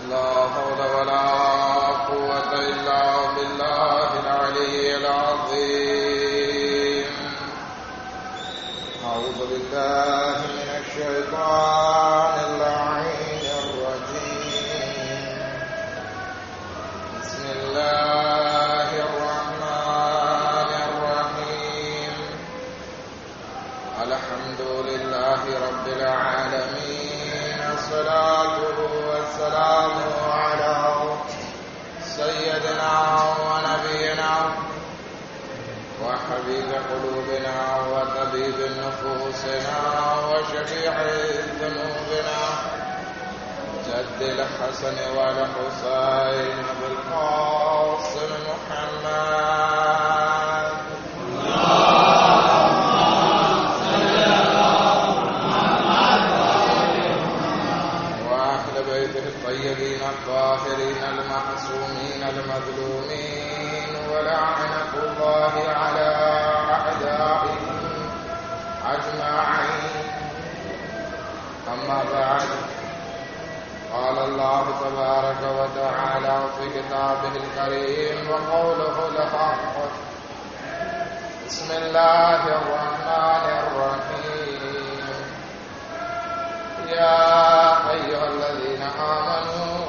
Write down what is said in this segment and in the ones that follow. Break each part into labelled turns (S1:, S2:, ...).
S1: لا حول ولا قوة إلا بالله العلي العظيم. أعوذ بالله من الشيطان اللعين الرجيم. بسم الله الرحمن الرحيم. الحمد لله رب العالمين. الصلاة والسلام على سيدنا ونبينا وحبيب قلوبنا وطبيب نفوسنا وشفيع ذنوبنا جد الحسن والحسين بالقاسم محمد. وأهل بيته الطيبين الطاهرين المعصومين المظلومين ولعنة الله على أعدائهم أجمعين. أما بعد، قال الله تبارك وتعالى في كتابه الكريم وقوله الحق. بسم الله الرحمن الرحيم. يا أيها الذين آمنوا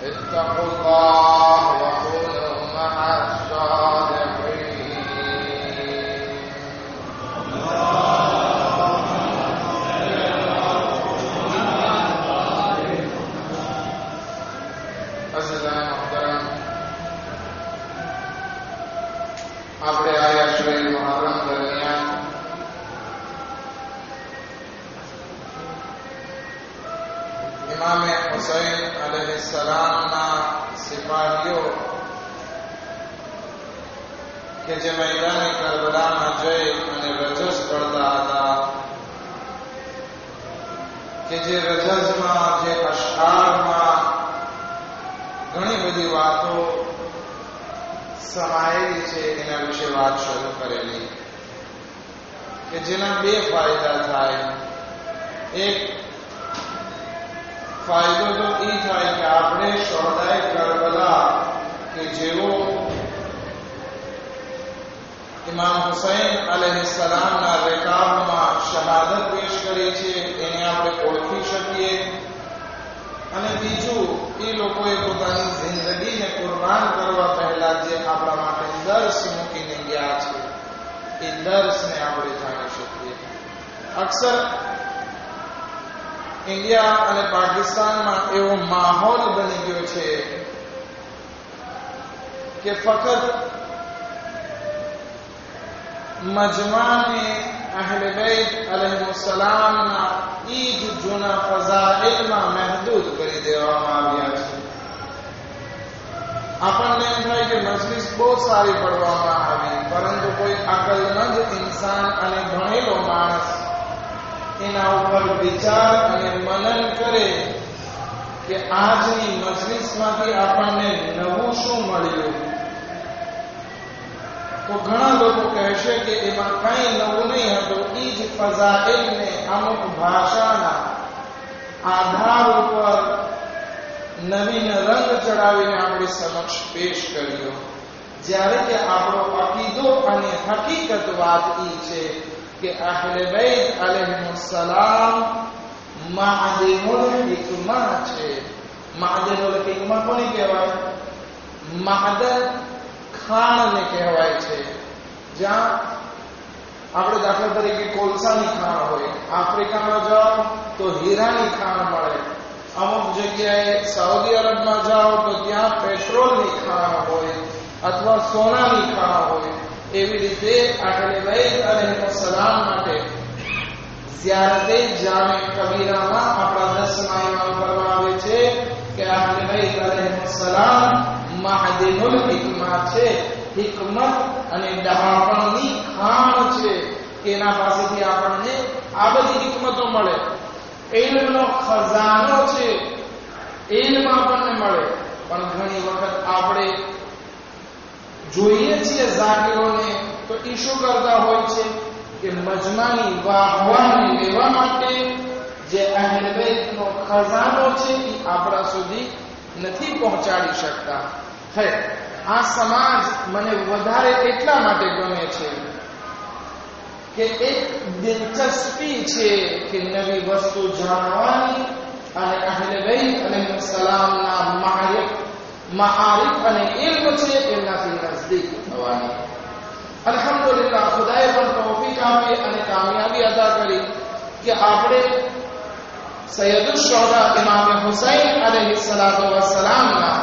S1: اتقوا الله وكونوا مع الصادقين. عزیزان محترم، આપણે આયા શ્રી મુહર્રમ દરમિયાન ઇમામે હુસૈન અલૈહિસ્સલામના સિપાહીઓ કે જે મેદાને કરબલામાં જઈ અને રજસ પડતા હતા, કે જે રજસમાં જે અશઆરમાં ઘણી બધી વાતો સમાયેલી છે એના વિશે વાત શરૂ કરેલી, કે જેના બે ફાયદા થાય. એક ફાયદો તો એ થાય કે આપણે શોહદાએ કરબલા કે જેઓ ઇમામ હુસૈન અલૈહિસ્સલામના રેકાબમાં શહાદત પેશ કરી છે એને આપણે ઓળખી શકીએ. અને બીજું, એ લોકોએ પોતાની જિંદગીને કુરબાન કરવા પહેલા જે આપણા માટે દર્શ મૂકીને ગયા છે એ દર્શને આપણે જાણી શકીએ. અક્સર ઇન્ડિયા અને પાકિસ્તાનમાં એવો માહોલ બની ગયો છે કે ફક્ત મજમાને અહલે બેત અલૈહિસ્સલામના ઈદ જૂના ફઝાઇલમાં મહદૂદ કરી દેવામાં આવ્યા છે. આપણને એમ થાય કે મજલિસ બહુ સારી પડવામાં આવી, પરંતુ કોઈ અકલમંદ ઇન્સાન અને ભણેલો માણસ એના ઉપર વિચાર અને મનન કરે કે આજની મજલિસમાંથી આપણને નવું શું મળ્યું, તો ઘણા લોકો કહેશે કે એમાં કંઈ નવું નહીં હતું. એ જ ફઝાઇલને અમુક ભાષાના આધાર ઉપર નવીન રંગ ચડાવીને આપણી સમક્ષ પેશ કર્યો. જ્યારે કે આપણો અકીદો અને હકીકત વાત એ છે કે અહલે બેત અલૈહિસ્સલામ માદિનુલ હિકમા છે. માદિનુલ હિકમા કોને કહેવાય? માદન ખાણને કહેવાય છે. જ્યાં આપણે દાખલા તરીકે કોલસાની ખાણ હોય, આફ્રિકામાં જાઓ તો હીરાની ખાણ મળે, અમુક જગ્યાએ સાઉદી અરબમાં જાઓ તો ત્યાં પેટ્રોલની ખાણ હોય અથવા સોનાની ખાણ હોય. એવી રીતે અહલે બેત અલૈહિસ્સલામ માટે ઝિયારતે જામે કબીરામાં આપણા 10મા ઇમામ ફરમાવે છે કે અહલે બેત અલૈહિસ્સલામ માદિનુલ હિકમા છે. હિકમત અને ડહાપણની ખાણ છે. એના પાસેથી આપણને આ બધી હિકમતો મળે. ઇલ્મનો ખજાનો છે, ઇલ્મ આપણને મળે. પણ ઘણી વખત આપણે જોઈએ છીએ ઝાકીરોને તો એ શું કરતા હોય છે કે મજમાની વાહવાને લેવા માટે જે અહેલ બેતનો ખજાનો છે એ આપણા સુધી નથી પહોંચાડી શકતા. હે આ સમાજ મને વધારે એટલા માટે ગમે છે કે એક દિલચસ્પી છે કે નવી વસ્તુ જાણવાની અને અહલે બૈત અલૈહિસ્સલામના માઆરિફ અને ઇલ્મ છે એનાથી નજદીક થવાની. અલ્હમ્દુલિલ્લાહ, ખુદાએ પણ તૌફીક આપી અને કામયાબી અદા કરી કે આપણે સૈયદુશ શુહદા ઇમામ હુસૈન અલૈહિસ્સલાતુ વસ્સલામના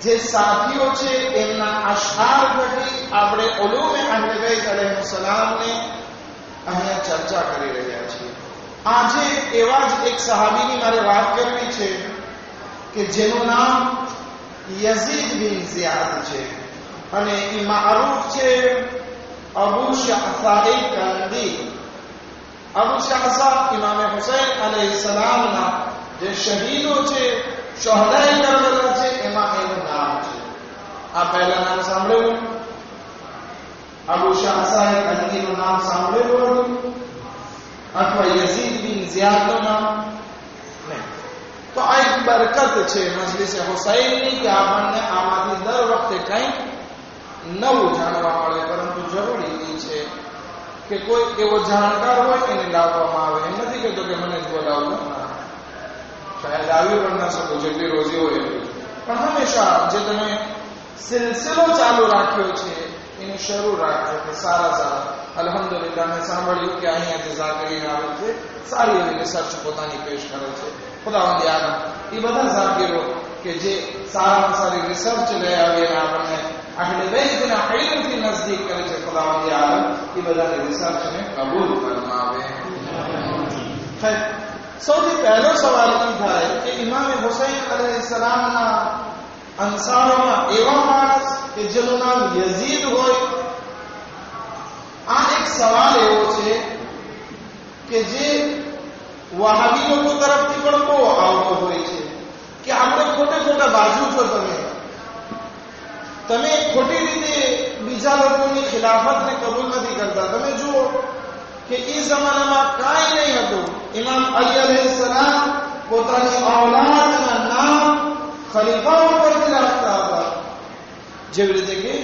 S1: જે સાથીઓ છે એમના અશઆર થકી આપણે ઉલૂમે અહલે બૈત અલૈહિસ્સલામને અહીંયા ચર્ચા કરી રહ્યા છીએ. આજે એવા જ એક સહાબીની મારે વાત કરવી છે કે જેનું નામ યઝીદ બિન ઝિયાદ છે અને એ મારૂફ છે અબુ શાહસા કંદી. અબુ શાહસા ઇમામ હુસૈન અલૈહિસ્સલામના જે શહીદો છે, શુહદાએ કરબલા છે, એમાં એનું નામ છે. આ પહેલા નામ સાંભળેલું? અબુ શાહસા કંદીનું નામ સાંભળેલું હતું અથવા યઝીદ બિન ઝિયાદનું નામ? નહીં. તો આ એક બરકત છે મજલિસે હુસૈનની કે આપણને આમાંથી દર વખતે કંઈક નવું જાણવા મળે. પરંતુ જરૂરી એ છે કે કોઈ એવો જાણકાર હોય એને લાવવામાં આવે. એમ નથી કહેતો કે મને જ બોલાવો, શાયદ આવી પણ ના શકો જેટલી રોજી હોય એટલી, પણ હંમેશા જે તમે સિલસિલો ચાલુ રાખ્યો છે એની શરૂ રાખજો કે સારા અલ્હમ્દુલિલ્લાહ મેં સાંભળ્યું કે અહીંયા જે ઝાકીરીન આવે છે સારી એવી રિસર્ચ પોતાની પેશ કરે છે. ખુદાવંદ આલમ એ બધા ઝાકીરો કે જે સારામાં સારી રિસર્ચ લઈ આવીને આપણને અહલે બૈતના ઇલ્મથી નજદીક કરે છે, ખુદાવંદ આલમ એ બધાની રિસર્ચને કબૂલ ફરમાવે. સૌથી પહેલો સવાલ એ થાય કે ઇમામ હુસૈન અલૈહિસ્સલામના અંસારોમાં એવા માણસ કે જેનું નામ યઝીદ હોય. આ એક સવાલ એવો છે કે જે વહાબી લોકો તરફથી પણ બહુ આવતો હોય છે કે આપણે ખોટા બાજુ છો, તમે ખોટી રીતે બીજા લોકોની ખિલાફતને કબૂલ નથી કરતા. તમે જુઓ કે એ જમાનામાં કાંઈ નહીં હતું. ઇમામ અલી અલૈહિસ્સલામ પોતાની ઔલાદના નામ ખલીફાઓ પરથી રાખતા હતા. જેવી રીતે કે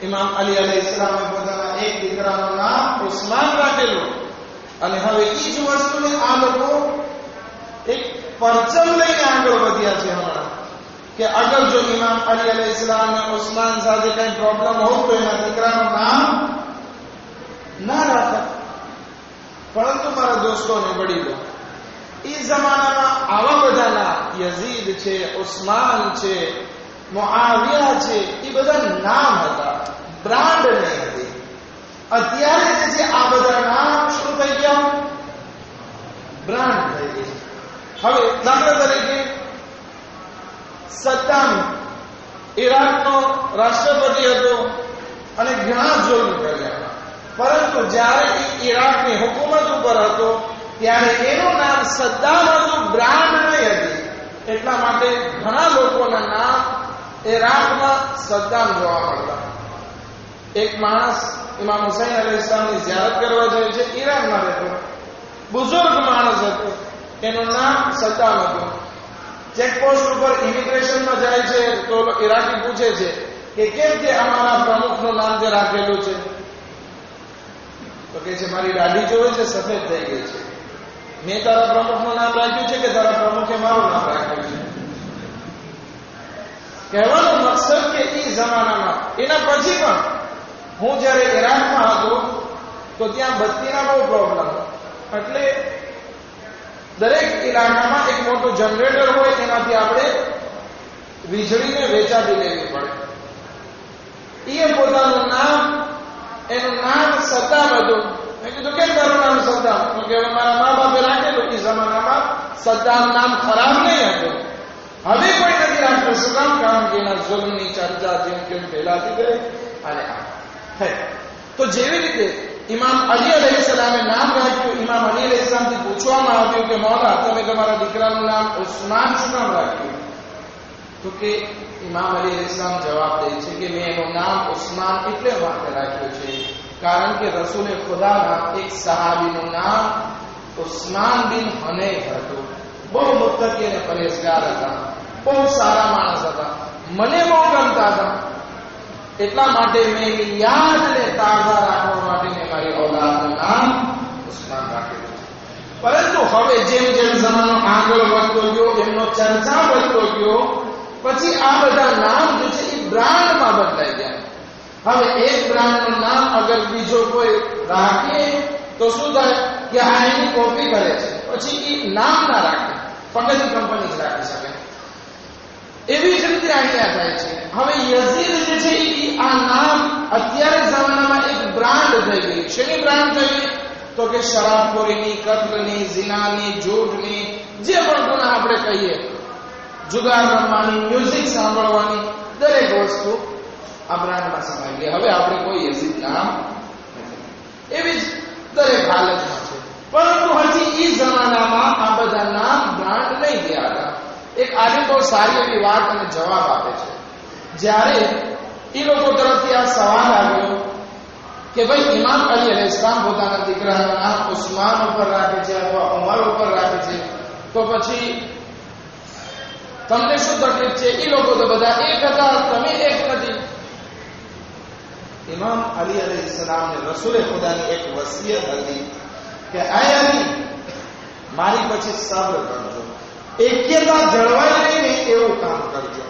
S1: ઇમામ અલી અલૈહિસ્સલામે પોતાના એક દીકરાનું નામ ઉસ્માન રાખેલું અને હવે એ જ વસ્તુને આ લોકો એક પરચમ લઈને આગળ વધ્યા છે હમણાં કે અગર જો ઇમામ અલી અલૈહિસ્સલામ અને ઉસ્માન સાથે કઈ પ્રોબ્લેમ હોત તો એના દીકરાનું નામ ના રાખત. પરંતુ મારા દોસ્તોને વડીલો, એ જમાનામાં આવા બધાના યઝીદ છે, ઉસ્માન છે, મુઆવિયા છે, એ બધા નામ હતા, બ્રાન્ડ નહીં હતી. અત્યારે જે છે આ બધા નામ શું થઈ ગયા? બ્રાન્ડ થઈ ગઈ. હવે દાખલા તરીકે સદ્દામ ઈરાકનો રાષ્ટ્રપતિ હતો અને ઘણા જુલ્મ કર્યા, પરંતુ જ્યારે એ ઈરાકની હુકુમત ઉપર હતો ત્યારે એનું નામ સદ્દામ હતું, બ્રાન્ડ નહીં હતી. એટલા માટે ઘણા લોકોના નામ ઈરાકમાં સદ્દામ જોવા મળતા. એક માણસ ઇમામ હુસૈન અલૈહિસ્સલામની ઝિયારત કરવા જાય છે, ઈરાનમાં રહેતો, બુઝુર્ગ માણસ હતો, એનું નામ સદ્દામ હતું. ચેકપોસ્ટ ઉપર ઇમિગ્રેશનમાં જાય છે તો ઈરાકી પૂછે છે કે કેમ કે અમારા પ્રમુખનું નામ જે રાખેલું છે? તો કહે છે મારી દાઢી જોવે છે, સફેદ થઈ ગઈ છે. મેં તારા પ્રમુખનું નામ રાખ્યું છે કે તારા પ્રમુખે મારું નામ રાખ્યું છે? કહેવાનો મકસદ કે એ જમાનામાં, એના પછી પણ હું જ્યારે ઈરાકમાં હતો તો ત્યાં બત્તીના બહુ પ્રોબ્લેમ, એટલે દરેક ઇલાકામાં એક મોટું જનરેટર હોય, એનાથી આપણે વીજળીને વેચાતી લેવી પડે. એ પોતાનું નામ, એનું નામ સદ્દામ હતું. મેં કીધું કેમ તારું નામ સદ્દામ? તો કે મારા મા બાપે રાખેલું. એ જમાનામાં સદ્દામ નામ ખરાબ નહીં હતું, હવે કોઈ નથી રાખતું. શું કામ? કારણ કે એના જુલ્મની ચર્ચા જેમ કેમ ફેલાતી ગઈ. અને તો જેવી રીતે ઇમામ અલી અલૈહિસ્સલામે નામ રાખ્યું, ઇમામ અલી અલૈહિસ્સલામથી પૂછવામાં આવ્યું કે મૌલા તમે તમારા દીકરાનું નામ ઉસ્માન શું નામ રાખ્યું? તો કે ઇમામ અલી ઇસ્લામ જવાબ દે છે કે મેં એનું નામ ઉસ્માન એટલે માટે રાખ્યું છે કારણ કે રસૂલે ખુદાના એક સહાબીનું નામ ઉસ્માન બિન હનૈફ હતું. બહુ મુત્તકી અને પરેશગાર હતા, બહુ સારા માણસ હતા, મને બહુ ગમતા હતા. એટલા માટે મેં યાદને તાજા રાખવા માટે મેં મારી ઔલાદનું નામ ઉસ્માન રાખ્યું. પરંતુ હવે જેમ જેમ જમાનો આગળ વધતો ગયો, એમનો ચર્ચા વધતો ગયો, પછી આ બધા નામ જે છે એ બ્રાન્ડમાં બદલાઈ ગયા. હવે એક બ્રાન્ડનું નામ અગર બીજો કોઈ રાખે તો શું થાય કે આ એની કોપી કરે છે, પછી એ નામ ના રાખે, ફક્ત કંપની જ રાખી શકે. એવી જ રીતે અહીંયા થાય છે. હવે યઝીદ જે છે એ આ નામ અત્યારે જમાનામાં એક બ્રાન્ડ થઈ ગઈ. શેની બ્રાન્ડ થઈ ગઈ? તો કે શરાબખોરીની, કત્લની, ઝિનાની, જૂઠની, જે પણ ગુનાહ આપણે કહીએ, જુગાર રમવાની, મ્યુઝિક સાંભળવાની, દરેક વસ્તુ આ બ્રાન્ડમાં સમાઈ ગઈ. હવે આપણે કોઈ યઝીદ નામ નથી. એવી જ દરેક હાલતમાં છે. પરંતુ હજી એ જમાનામાં આ બધા નામ બ્રાન્ડ નહીં ગયા હતા. એક આજે બહુ સારી એવી વાત અને જવાબ આપે છે. જ્યારે એ લોકો તરફથી આ સવાલ આવ્યો કે ભાઈ ઇમામ અલી અલૈહિસ્સલામ પોતાના દીકરાનું નામ ઉસ્માન ઉપર રાખે છે અથવા ઉમર ઉપર રાખે છે, તો પછી તમને શું તકલીફ છે? એ લોકો તો બધા એક હતા, તમે એક નથી. ઇમામ અલી અલૈહિસ્સલામને રસૂલે ખુદાની એક વસિયત હતી કે આય અલી, મારી પછી સબ્ર કરજો, એક્યતા જળવાઈ રહીને એવું કામ કરજો.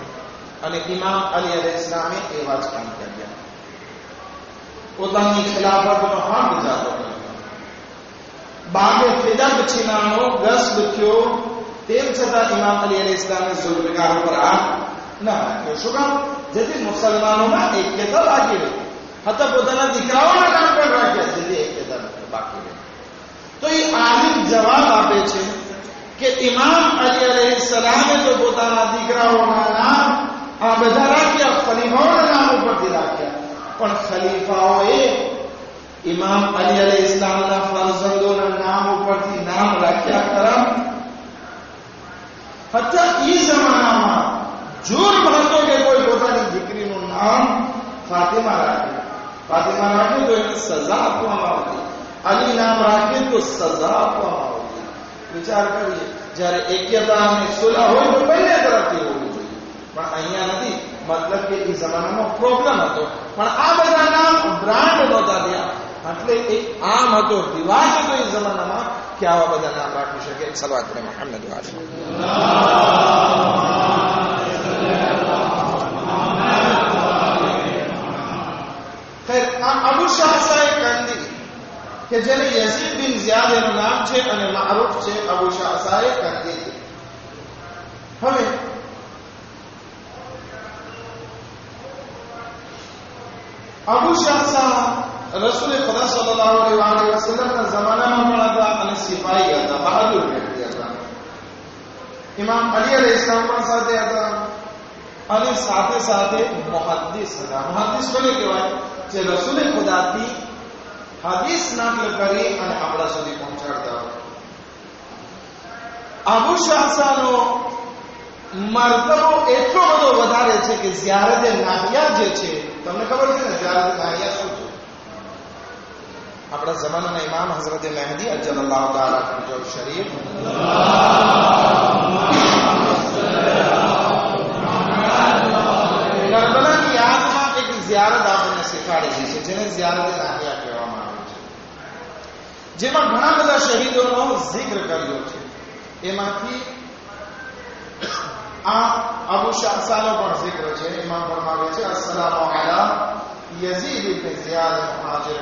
S1: અને ઇમામ અલી અલૈહિસ્સલામે એવા જ કામ કર્યા. પોતાની ખિલાફતનો હક જાતો કર્યો. બાગે ફિદક છીનાણો, ગસ્બ થયો, તેમ છતાં ઇમામ અલી અલૈહિસ્સલામે ઝુલ્ફિકાર ઉપર હાથ ન રાખ્યો. શું કામ? જેથી મુસલમાનોમાં એક્યતા બાકી રહે. હતા પોતાના દીકરાઓના નામ પણ રાખ્યા, જેથી એક્યતા બાકી રહે. તો એ આલિમ જવાબ આપે છે કે ઇમામ અલી અલૈહિસ્સલામે તો પોતાના દીકરાઓના નામ આ બધા રાખ્યા, ખલીફાઓના નામ ઉપરથી રાખ્યા, પણ ખલીફાઓએ ઇમામ અલી અલૈહિસ્સલામના ફરઝંદોના નામ ઉપરથી નામ રાખ્યા ખરા? હતા એ જમાનામાં જુર્મ હતો કે કોઈ પોતાની દીકરીનું નામ ફાતિમા રાખે. ફાતિમા રાખે તો એને સજા આપવામાં આવતી, અલી નામ રાખે તો સજા આપવામાં આવતી. વિચાર કરીએ, જ્યારે એક્યતા અને સુલહ હોય તો બંને તરફથી હોવું જોઈએ, પણ અહીંયા નથી. મતલબ કે એ જમાનામાં પ્રોબ્લેમ હતો, પણ આ બધા નામ બ્રાન્ડ નહોતા ત્યાં. એટલે એક આમ હતો, રિવાજ હતો એ જમાનામાં કે આવા બધા નામ રાખી શકે. સલાવત પડે મુહમ્મદ વાલે. અબુ શાહસાએ કંદી કે જેને યઝીદ બિન ઝિયાદ એનું નામ છે અને મારૂફ છે, અબુ શાહસાએ કંદી. હવે અબુ શાહસા રસૂલ ખુદા સલ્લલ્લાહુ અલૈહિ વસલ્લમના જમાનામાં પણ હતા અને સિપાહી હતા, બહાદુર વ્યક્તિ હતા. ઇમામ અલી અલૈહિસ્સલામ પણ સાથે હતા અને સાથે સાથે મુહદ્દિસ હતા. મુહદ્દિસ કોને કહેવાય? જે રસૂલ ખુદાથી હદીસ નકલ કરી અને આપણા સુધી પહોંચાડતા હોય. અબુ શાહસાનો મરતબો એટલો બધો વધારે છે કે ઝિયારતે નાહિયા જે છે, તમને ખબર છે ને ઝિયારતે નાહિયા શું છે? આપણા જમાનાના ઇમામ હઝરત મહેદી અજલ્લાહુ તાઆલા ફરજો શરીફ કરબલાની યાદમાં એક ઝિયારત આપણને શીખવાડેલી છે, જેને ઝિયારતે નાહિયા કહેવામાં આવે છે, જેમાં ઘણા બધા શહીદોનો જિક્ર કર્યો છે. એમાંથી આ અબુ શાહસાનો પણ જિક્ર છે. ઇમામ ફરમાવે છે, અસ્સલામુ અલા યઝીદ ઇબ્ન ઝિયાદ મુહાસિર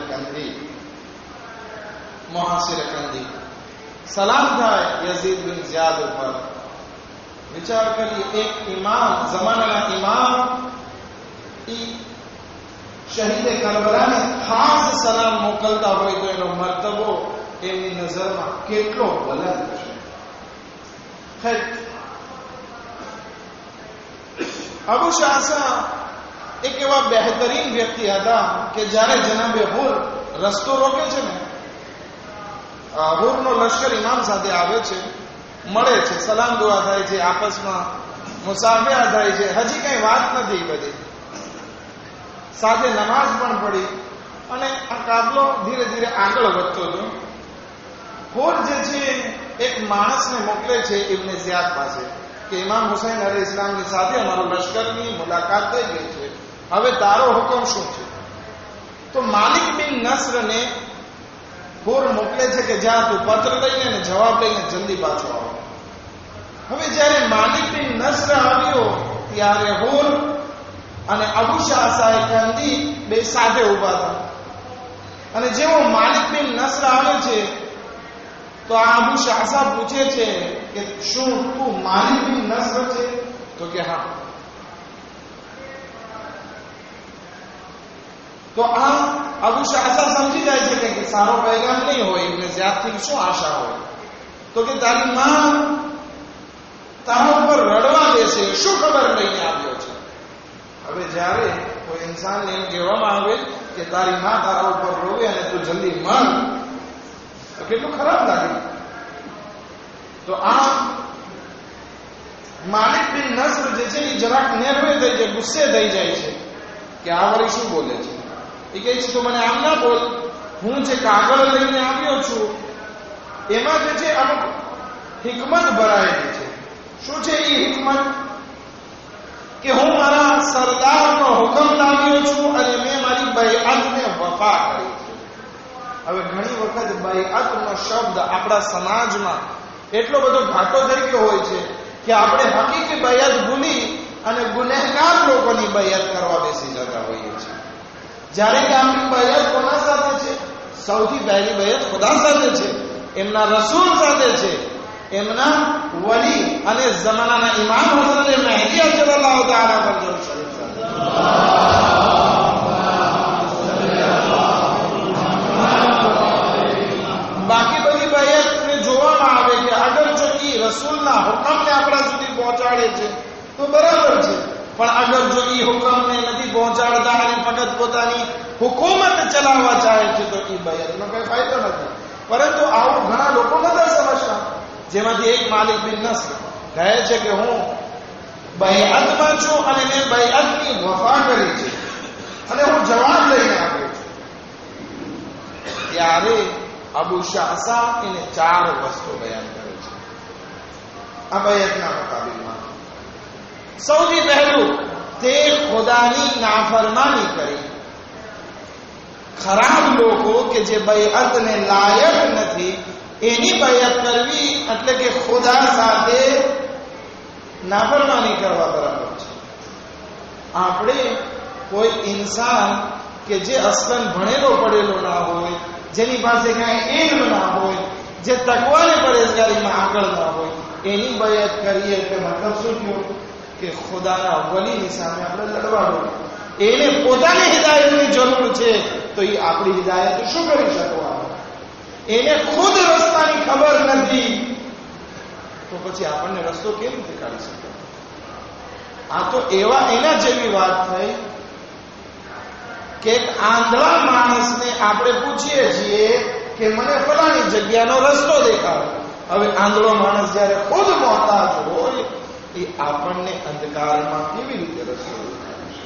S1: કંદી. સલામ થાય યઝીદ બિન ઝિયાદ ઉપર. વિચાર કરીએ, એક ઇમામ, જમાનાના ઇમામ, શહીદ કરબલાને ખાસ સલામ મોકલતા હોય તો એનો મર્તબો એમની નજરમાં કેટલો બુલંદ છે. અબુ શાહસા એક એવા બહેતરીન વ્યક્તિ હતા કે જ્યારે જનાબે હુર રસ્તો રોકે છે ને, હુરનો લશ્કર ઇમામ સાથે આવે છે, મળે છે, સલામ દુઆ થાય છે, આપસમાં મુસાફિર થાય છે, હજી કઈ વાત નથી બધી, સાથે નમાઝ પણ પડી અને આ કાફલો ધીરે ધીરે આગળ વધતો હતો. હોર જે છે એક માણસને મોકલે છે ઇબ્ને ઝિયાદ પાસે કે ઇમામ હુસૈન અલૈહિ ઇસ્લામની સાથે અમારો લશ્કરની મુલાકાત થઈ ગઈ છે, હવે તારો હુકમ શું છે? તો માલિક બિન નસરને હોર મોકલે છે કે જ્યાં તું પત્ર લઈને ને જવાબ લઈને જલ્દી પાછો આવો. હવે જ્યારે માલિક બિન નસર આવ્યો ત્યારે હોર અને અબુ શાહ કંદી બે સાથે ઉભા હતા. અને જેવો માલિક બિન નસર આવે છે તો આ અબુ શાહ પૂછે છે કે શું તું માલિક બિન નસર છે? તો કે હા. તો આ અબુ શાહ સમજી જાય છે કે સારો પૈગામ નહીં હોય, એમને ઝિયાદથી શું આશા હોય? તો કે તારી માં તારા ઉપર રડવા દેશે, શું ખબર લઈને આવ્યો છે? હવે જ્યારે કોઈ ઇન્સાનને એમ કહેવામાં આવે કે તારી માં તારા ઉપર રોવે અને તું જલ્દી મર, તો કેટલું ખરાબ લાગે. તો આ માલિક બિન નસર જે છે એ જરાક નેરવે થઈ જાય, ગુસ્સે થઈ જાય છે કે આ વળી શું બોલે છે. એ કહે છે તો મને આમ ના બોલ, હું જે કાગળ લઈને આવ્યો છું એમાં જે છે અમુક હિકમત ભરાયેલી છે. શું છે એ હિકમત? કે હું મારા સરદારનો હુકમ લાવ્યો છું અને મેં મારી બૈઅતને વફા કરી છે. હવે ઘણી વખત બૈઅતનો શબ્દ આપણા સમાજમાં એટલો બધો ઘાટો થઈ ગયો હોય છે કે આપણે હકીકી બૈઅત ભૂલી અને ગુનેહગાર લોકોની બૈઅત કરવા બેસી જતા હોઈએ છીએ. જ્યારે કે આપણી બૈઅત કોના સાથે છે? સૌથી પહેલી બૈઅત ખુદા સાથે છે, એમના રસૂલ સાથે છે, એમના વલી અને જમાનાના ઇમામ હઝરત મહેદી અજલલ્લાહુ તઆલા ફરજલ શરીફ સાથે. બાકી બધી બૈઅતને જોવામાં આવે કે અગર જો એ રસૂલના હુકમને આપણા સુધી પહોંચાડે છે તો બરાબર છે, પણ અગર જો એ હુકમને નથી પહોંચાડતા અને ફક્ત પોતાની હુકુમત ચલાવવા ચાહે છે તો એ બૈઅતનો કઈ ફાયદો નથી. પરંતુ આવું ઘણા લોકો નથી સમજતા, જેમાંથી એક માલિક બિન નસર કહે છે કે હું બૈઅતમાં છું અને મેં બૈઅતની વફા કરી છે અને હું જવાબ લઈને આવ્યો છું. ત્યારે અબુ શાહ એને 4 વસ્તુ બયાન કરે છે આ બૈઅતના મુકાબિલમાં. સૌથી પહેલું, તે ખુદાની નાફરમાની કરી. ખરાબ લોકો કે જે બૈઅતને લાયક નથી એની બૈઅત કરવી એટલે કે ખુદા સાથે નાફરમાની કરવા બરાબર છે. આપણે કોઈ ઇન્સાન કે જે અસલન ભણેલો પડેલો ના હોય, જેની પાસે કાંઈ ઇલ્મ ના હોય, જે તકવાને પરેશગારીમાં આગળ ના હોય, એની બૈઅત કરીએ એટલે મતલબ શું થયો કે ખુદાના વલીની સામે આપણે લડવાનું. એને પોતાની હિદાયતની જરૂર છે તો એ આપણી હિદાયત શું કરી શકવાનું? એને ખુદ રસ્તાની ખબર નથી તો પછી આપણને રસ્તો કેમ રીતે કાઢી શકે? આ તો એના જેવી વાત થઈ કે એક આંધળા માણસને આપણે પૂછીએ છીએ કે મને ફલાણી જગ્યાનો રસ્તો દેખાડો. હવે આંધળો માણસ જ્યારે ખુદ મોહતાજ હોય એ આપણને અંધકારમાં કેવી રીતે રસ્તો દેખાડશે?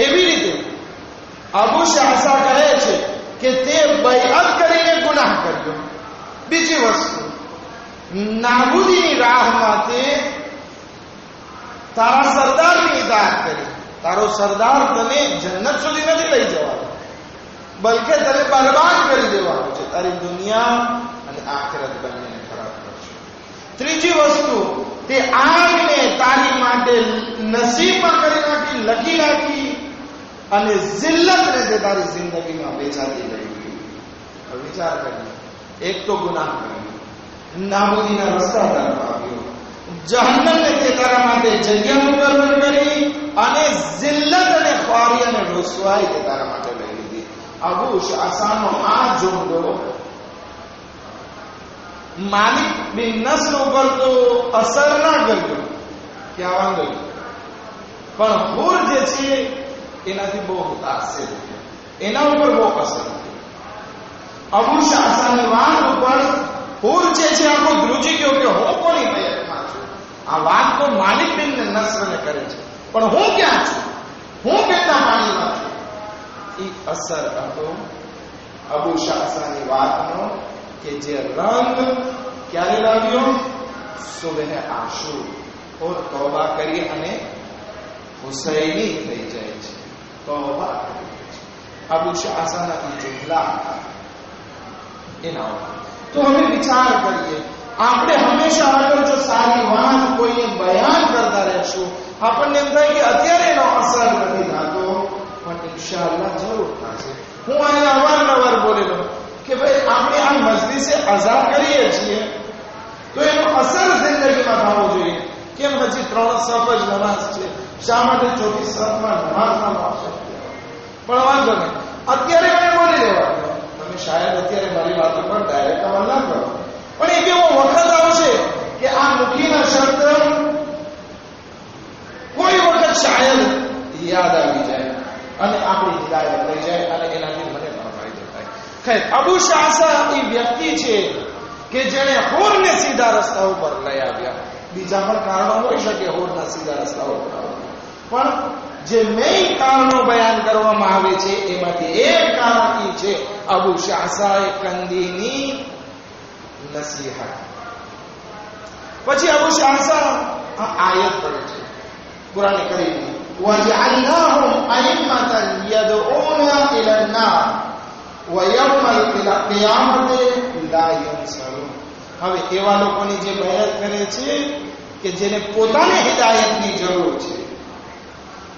S1: એવી રીતે અબુ શાહ કહે છે કે તે બૈઅત કરીને ગુનાહ કર્યો. બીજી વસ્તુ, નાબૂદીની રાહમાં તે તારા સરદારની ઇતાઅત કરી. તારો સરદાર તને જન્નત સુધી નથી લઈ જવાનો, બલકે તને બરબાદ કરી દેવાનો છે, તારી દુનિયા અને આખિરત બંનેને ખરાબ કરશે. ત્રીજી વસ્તુ, તે આગને તારી માટે નસીબમાં કરી નાખી, લખી નાખી અને જિલ્લતને તે તારી જિંદગીમાં બેચાતી લઈ ગઈ. વિચાર કરી, એક તો ગુનાહ કર્યો, નાબૂદીના રસ્તા તરફ આવ્યો, જહન્નમને તે તારા માટે જગ્યા મુકર્રર કરી અને જિલ્લત અને ખ્વારી અને રસવાઈ તે તારા માટે લઈ લીધી. અબુ શાહનો આ જુમલો માલિક બિન નસર ઉપર તો અસર ના કર્યો, ક્યાં વાંધો, પણ હુર જે છે એનાથી બહુ મુતાસિર થયો, એના ઉપર બહુ અસર થયો. અબુ શાહની વાત ઉપર હુર જે છે આખો ધ્રુજી ગયો કે હું કોની બૈઅતમાં છું, આ વાત તો માલિક બિન નસરને કરે છે, પણ હું ક્યાં છું, હું કેટલા પાણીમાં છું? એ અસર હતો અબુ શાહસાની વાતનો કે જે રંગ ક્યારે લાવ્યો? સુબહ આશુર ઓર તૌબા કરી અને હુસૈની થઈ જાય છે. તૌબા કરી છે અબુ શાહસાના એ જુમલા એના. તો હવે વિચાર કરીએ, આપણે હંમેશા આગળ જો સારી વાત કોઈને બયાન કરતા રહેશું, આપણને એમ થાય કે અત્યારે એનો અસર નથી થતો, પણ ઇન્શાઅલ્લાહ જરૂર થશે. હું અહીંયા અવારનવાર બોલેલો કે ભાઈ આપણે આ મજલિસે અઝા કરીએ છીએ તો એનો અસર જિંદગીમાં થવો જોઈએ. કેમ હજી 3 સફ જ નમાઝ છે, શા માટે 4થી સફમાં નમાઝ ના આવશે? પણ વાંધો નહીં, અત્યારે મને બોલી લેવા. તમે શાયદ અત્યારે મારી વાતો પર ડાયરેક્ટ અમલ ના કરો, પણ એક એવો વખત આવશે કે આ મુખીના શબ્દ કોઈ વખત શાયદ યાદ આવી જાય અને આપણી હિદાયત થઈ જાય અને એનાથી મને પણ ફાયદો થાય. ખૈર, અબુ શાહસા એ વ્યક્તિ છે કે જેણે હોરને સીધા રસ્તા ઉપર લઈ આવ્યા. બીજા પણ કારણો હોઈ શકે હોરના સીધા રસ્તા ઉપર આવવા, પણ જે મેઇન કારણો બયાન કરવામાં આવે છે એમાંથી એક કારણ એ છે અબુ શાહસા કંદીની નસીહત. પછી અબુ શાહસા આ આયત પડે છે કુરાન કરીમની, وَجَعَلْنَاهُمْ أَئِمَّةً يَدْعُونَ إِلَى النَّارِ وَيَوْمَ الْقِيَامَةِ لَا يُنصَرُونَ. હવે એવા લોકોની જે બયાન કરે છે કે જેને પોતાની હિદાયતની જરૂર છે,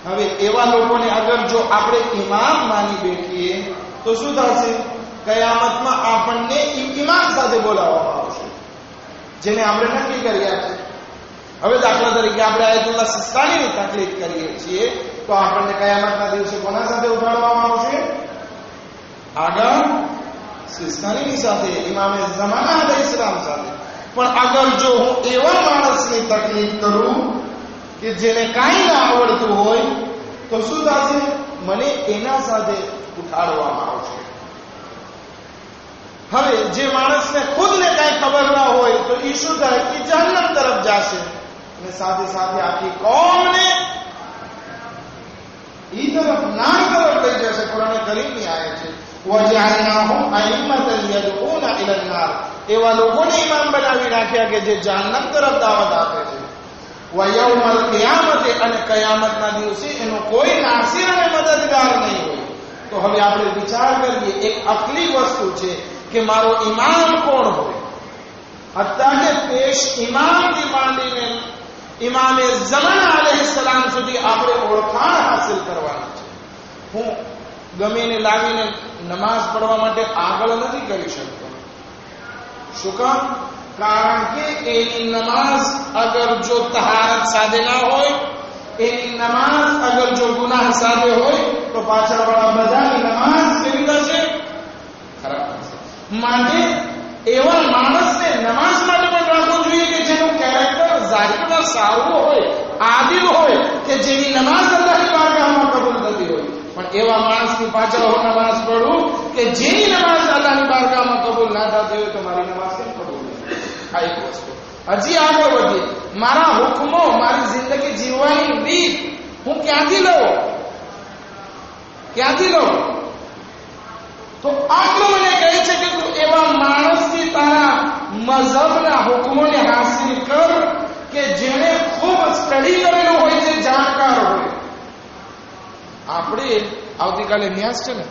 S1: હવે એવા લોકોને અગર જો આપણે ઇમામ માની બેઠીએ તો શું થશે? કયામતમાં આપણને ઇમામ સાથે બોલાવવામાં આવશે, જેને આપણે નક્કી કર્યા છે. હવે દાખલા તરીકે આપણે આયતુલ્લાહ સિસ્તાનીની તકલીફ કરીએ છીએ તો આપણને કયામતના દિવસે કોના સાથે ઉઠાડવામાં આવશે? આગળ સિસ્તાનીની સાથે, ઇમામે ઝમાના અલૈહિસ્સલામ સાથે. પણ અગર જો હું એવા માણસની તકલીફ કરું કે જેને કાંઈ ના આવડતું હોય તો શું થશે? મને એના સાથે ઉઠાડવામાં આવશે. હવે જે માણસને ખુદને કાંઈ ખબર ના હોય તો એ શું થાય? કે જહન્નમ તરફ જશે અને સાથે સાથે આખી કોમને ઈ તરફ નાર તરફ લઈ જશે. કુરાન કરીમની આયત છે, وَجَعَلْنَاهُمْ أَئِمَّةً يَدْعُونَ إِلَى النَّارِ. એવા લોકોને ઇમામ બનાવી નાખ્યા કે જે જહન્નમ તરફ દાવત આપે છે. وَيَوْمَ الْقِيَامَةِ અને કયામતના દિવસે એનો કોઈ નાસિર અને મદદગાર નહીં હોય. તો હવે આપણે વિચાર કરીએ, એક અકલી વસ્તુ છે કે મારો ઇમામ કોણ હોય. અત્યારે પેશ ઇમામથી માંડીને ઇમામે ઝમાના અલૈહિસ્સલામ સુધી આપણે ઓળખાણ હાસિલ કરવાની છે. હું ગમીને લાવીને નમાઝ પડવા માટે આગળ નથી કરી શકતો. શું કામ? કારણ કે એની નમાઝ અગર જો તહારત સાથે ના હોય, એની નમાઝ અગર જો ગુનાહ સાથે હોય તો પાછળવાળા બધાની નમાઝ કેવી થશે? ખરાબ થશે. માટે એવા માણસને નમાઝ માટે પણ રાખવું જોઈએ કે જેનું કેરેક્ટર ઝાહિરમાં સારું હોય, આદિલ હોય, કે જેની નમાઝ અલ્લાહની બારગાહમાં કબૂલ થતી હોય. પણ એવા માણસની પાછળ હું નમાઝ પડું કે જેની નમાઝ અલ્લાહની બારગાહમાં કબૂલ ના થતી હોય તો મારી નમાઝ કેમ કબૂલ થશે? આ એક વસ્તુ. હજી આગળ વધીએ, મારા હુકમો, મારી જિંદગી જીવવાની રીત હું ક્યાંથી લઉં? તો આટલું મને કહે છે કે તું એવા માણસથી તારા મઝહબના હુકમોને હાસિલ કર કે જેણે ખૂબ સ્ટડી કરેલું હોય, જે જાણકાર હોય. આપણે આવતીકાલે ન્યાસ છે ને,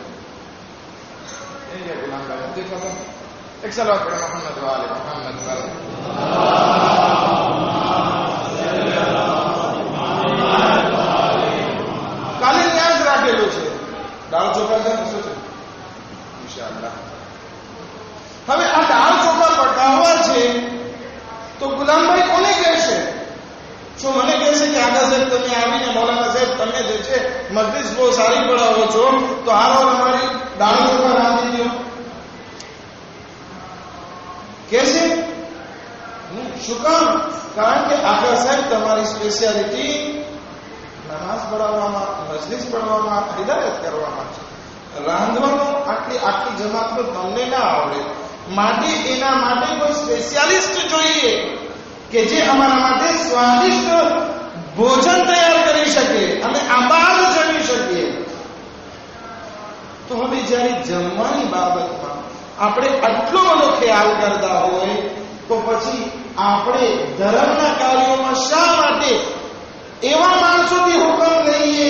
S1: એક સલાવત પડે મોહમ્મદ વાલે મોહમ્મદ વાલે. કાલે ન્યાસ રાખેલું છે, દાળ ચોખા છે ને, શું છે? ઇન્શાઅલ્લાહ. હવે આ દાળ ચોખા પકાવવા છે તો ગુલામભાઈ કોને કહેશે? શું મને કહેશે કે આગળ સાહેબ તમે આવીને મૌલાના સાહેબ તમે જે છે મજલિસ બહુ સારી પડાવો છો તો હારો અમારી દાળ ચોખા રાંધી દો? કહેશે? શું કામ? કારણ કે આગળ સાહેબ તમારી સ્પેશિયાલિટી નમાઝ પઢાવવામાં, મજલિસ પઢવામાં, હિદાયત કરવામાં છે. રાંધવાનું આખી જમાતમાં તમને ના આવડે, માટે એના માટે કોઈ સ્પેશિયાલિસ્ટ જોઈએ કે જે અમારા માટે સ્વાદિષ્ટ ભોજન તૈયાર કરી શકે અને આબાદ જમી શકીએ. તો હવે જ્યારે જમવાની બાબતમાં આપણે આટલો બધો ખ્યાલ કરતા હોય તો પછી આપણે ધર્મના કાર્યોમાં શા માટે એવા માણસોથી હુકમ લઈએ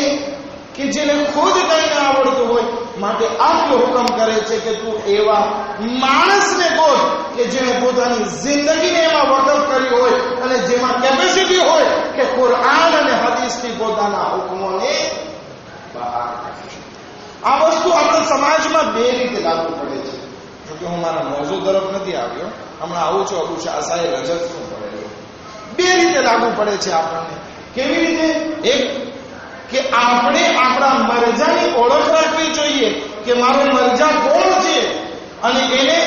S1: કે જેને ખુદ કંઈ ના આવડતું હોય? માટે આટલો હુકમ કરે છે કે તું એવા માણસને ગોત કે જેણે પોતાની જિંદગીને એમાં વકફ કરી હોય અને જેમાં કેપેસિટી હોય કે કુરઆન અને હદીસથી પોતાના હુકમોને બહાર કાઢે. આ વસ્તુ આપણા સમાજમાં બે રીતે લાગુ પડે છે. જોકે હું મારા મોઝુ તરફ નથી આવ્યો, હમણાં આવું છું અબુ શાહસાએ રજત શું પડેલું. બે રીતે લાગુ પડે છે આપણને. કેવી રીતે? એક કે આપણે આપણા મરજાની ઓળખ રાખવી જોઈએ કે મારો મરજા કોણ છે અને એને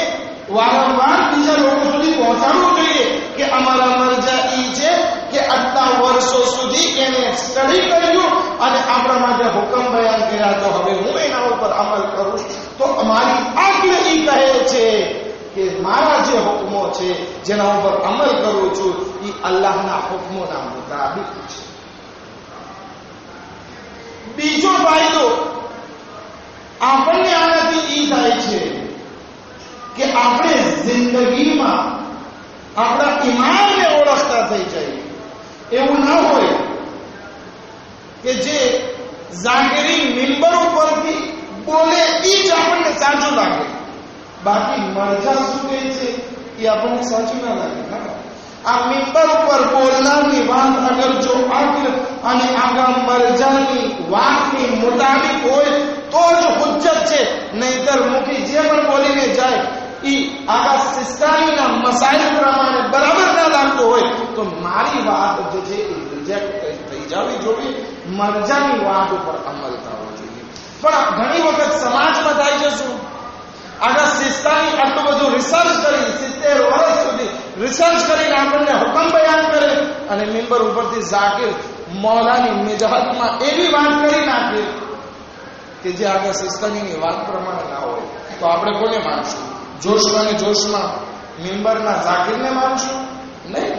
S1: વારંવાર બીજા લોકો સુધી પહોંચાડવું જોઈએ કે અમારા મરજા ઈ છે કે આટલા વર્ષો સુધી એને સ્ટડી કર્યું અને આપણા માટે હુકમ બયાન કર્યા, તો હવે હું એના ઉપર અમલ કરું. તો અમારી આકલ ઈ કહે છે કે મારા જે હુકમો છે જેના ઉપર અમલ કરું છું એ અલ્લાહના હુકમોના મુતાબિક છે. બીજો ફાયદો આપણને આનાથી ઈ થાય છે કે આપણે જિંદગીમાં આપણા ઈમાનને ઓળખતા થઈ જાય. એવું ના હોય કે જે ઝાકરી મિંબર ઉપરથી બોલે ઈ જ આપણને સાચું લાગે, બાકી મરજા શું કહે છે એ આપણને સાચું ના લાગે. આ મિંબર ઉપર બોલનારની વાત અગર જો અક્લ અને આગા મરજાની વાતની મુતાબિક હોય તો જ હુજ્જત છે, નહીતર મુખી જે પણ બોલીને જાય ઈ આગા સિસ્તાનીના મસાઇલ પ્રમાણે બરાબર ના લાગતું હોય તો મારી વાત જે છે એ રિજેક્ટ થઈ જવી જોઈએ, મરજાની વાત ઉપર અમલ કરવો જોઈએ. પણ ઘણી વખત સમાજમાં થાય છે શું? આગા સિસ્તાની આટલું બધું રિસર્ચ કરી 70 વર્ષ સુધી રિસર્ચ કરીને આપણને હુકમ બયાન કરે અને મિંબર ઉપરથી ઝાકિર મૌલાની મિજહતમાં એવી વાત કરી નાખે કે જે આગા સિસ્તાનીની વાત પ્રમાણે ના હોય, તો આપણે કોને માનશું? જોશમાં ને જોશમાં મિંબરના ઝાકિરને માનશું? નહીં.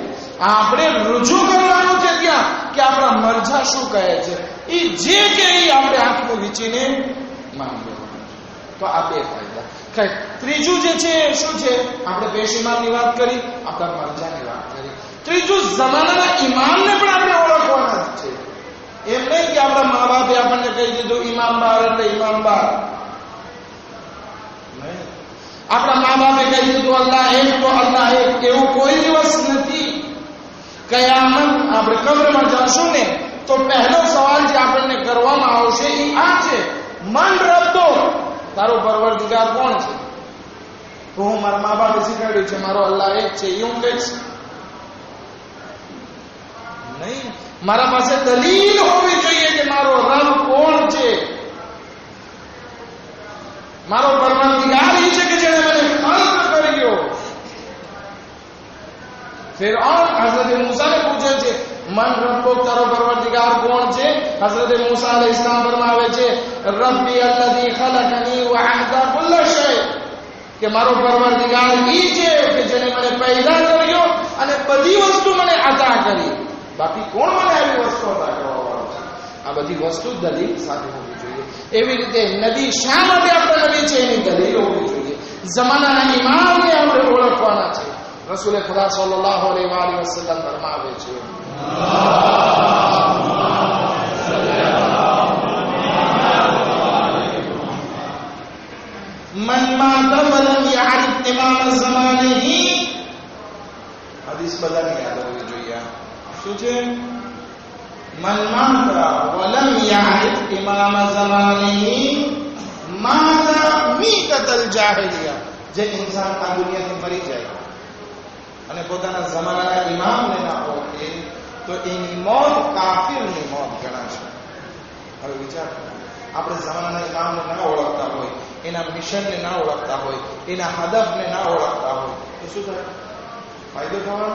S1: આપણે રજૂ કરવાનું છે ત્યાં કે આપણા મરજા શું કહે છે, એ જે કે આપણે આંખનું વીંચીને માનવું. તો આ બે ફાયદા. ત્રીજું જે છે શું છે? આપણે પેશીમાની વાત કરી, આપણા મરજાની વાત કરી. ત્રીજું જમાનાના ઇમામને પણ આપણે ઓળખવાના જ છે. એમ નહીં કે આપણા મા બાપે આપણને કહી દીધું ઇમામ બાર એટલે ઇમામ બાર. નહીં. આપણા મા બાપે કહી દીધું અલ્લાહ એક તો અલ્લાહ એક, એવું કોઈ દિવસ નથી. કયામત આપણે કબ્રમાં જશું ને તો પહેલો સવાલ જે આપણને કરવામાં આવશે એ આ છે, મન રબ્બો, તારો પરવરદિગાર કોણ છે? તો હું મારા મા બાપે શીખવાડ્યું છે મારો અલ્લાહ એક છે, એવું કહીશ નહીં. મારા પાસે દલીલ હોવી જોઈએ કે મારો રબ કોણ છે. મારો પરવરદિગાર એ છે કે જેણે મને ખલ્ક કર્યો. ફિરഔન હઝરત મૂસાને પૂછે છે મન રબ્બો, તારો પરવરદિગાર કોણ છે? હઝરત મૂસા અલૈહિસ સલામ ફરમાવે છે રબ્બી અલ્લઝી ખલકની વ અહતા કુલ્લ શય, કે મારો પરવરદિગાર ઈ છે કે જેને મને પેદા કર્યો અને બધી વસ્તુ મને અતા કરી. બાકી કોણ મને આવી વસ્તુ અતા કરવા વાળો છે? આ બધી વસ્તુ દલીલ સાથે હોવી જોઈએ. એવી રીતે નબી શા માટે આપણા નબી છે એની દલીલ હોવી જોઈએ. જમાનાના ઇમામને આપણે ઓળખવાના છે. રસૂલ ખુદા સલ્લલ્લાહુ અલૈહિ વસલ્લમ ફરમાવે છે મન માતા વલમ યઅરિફ ઇમામ ઝમાનિહી. હદીસ બધાને યાદ હોવી જોઈએ. શું છે? મન માતા વલમ યઅરિફ ઇમામ ઝમાનિહી માતા મીતલ જાહિલિયા. જે ઇન્સાન આ દુનિયાથી મરી જાય અને પોતાના જમાનાના ઇમામને ના ઓળખે તો એની મોત કાફિરની મોત ગણાશે. હવે વિચાર કરો, આપણે જમાનાના ઇમામને ના ઓળખતા હોય, એના મિશનને ના ઓળખતા હોય, એના હદફને ના ઓળખતા હોય તો શું થાય? ફાયદો થવાનો?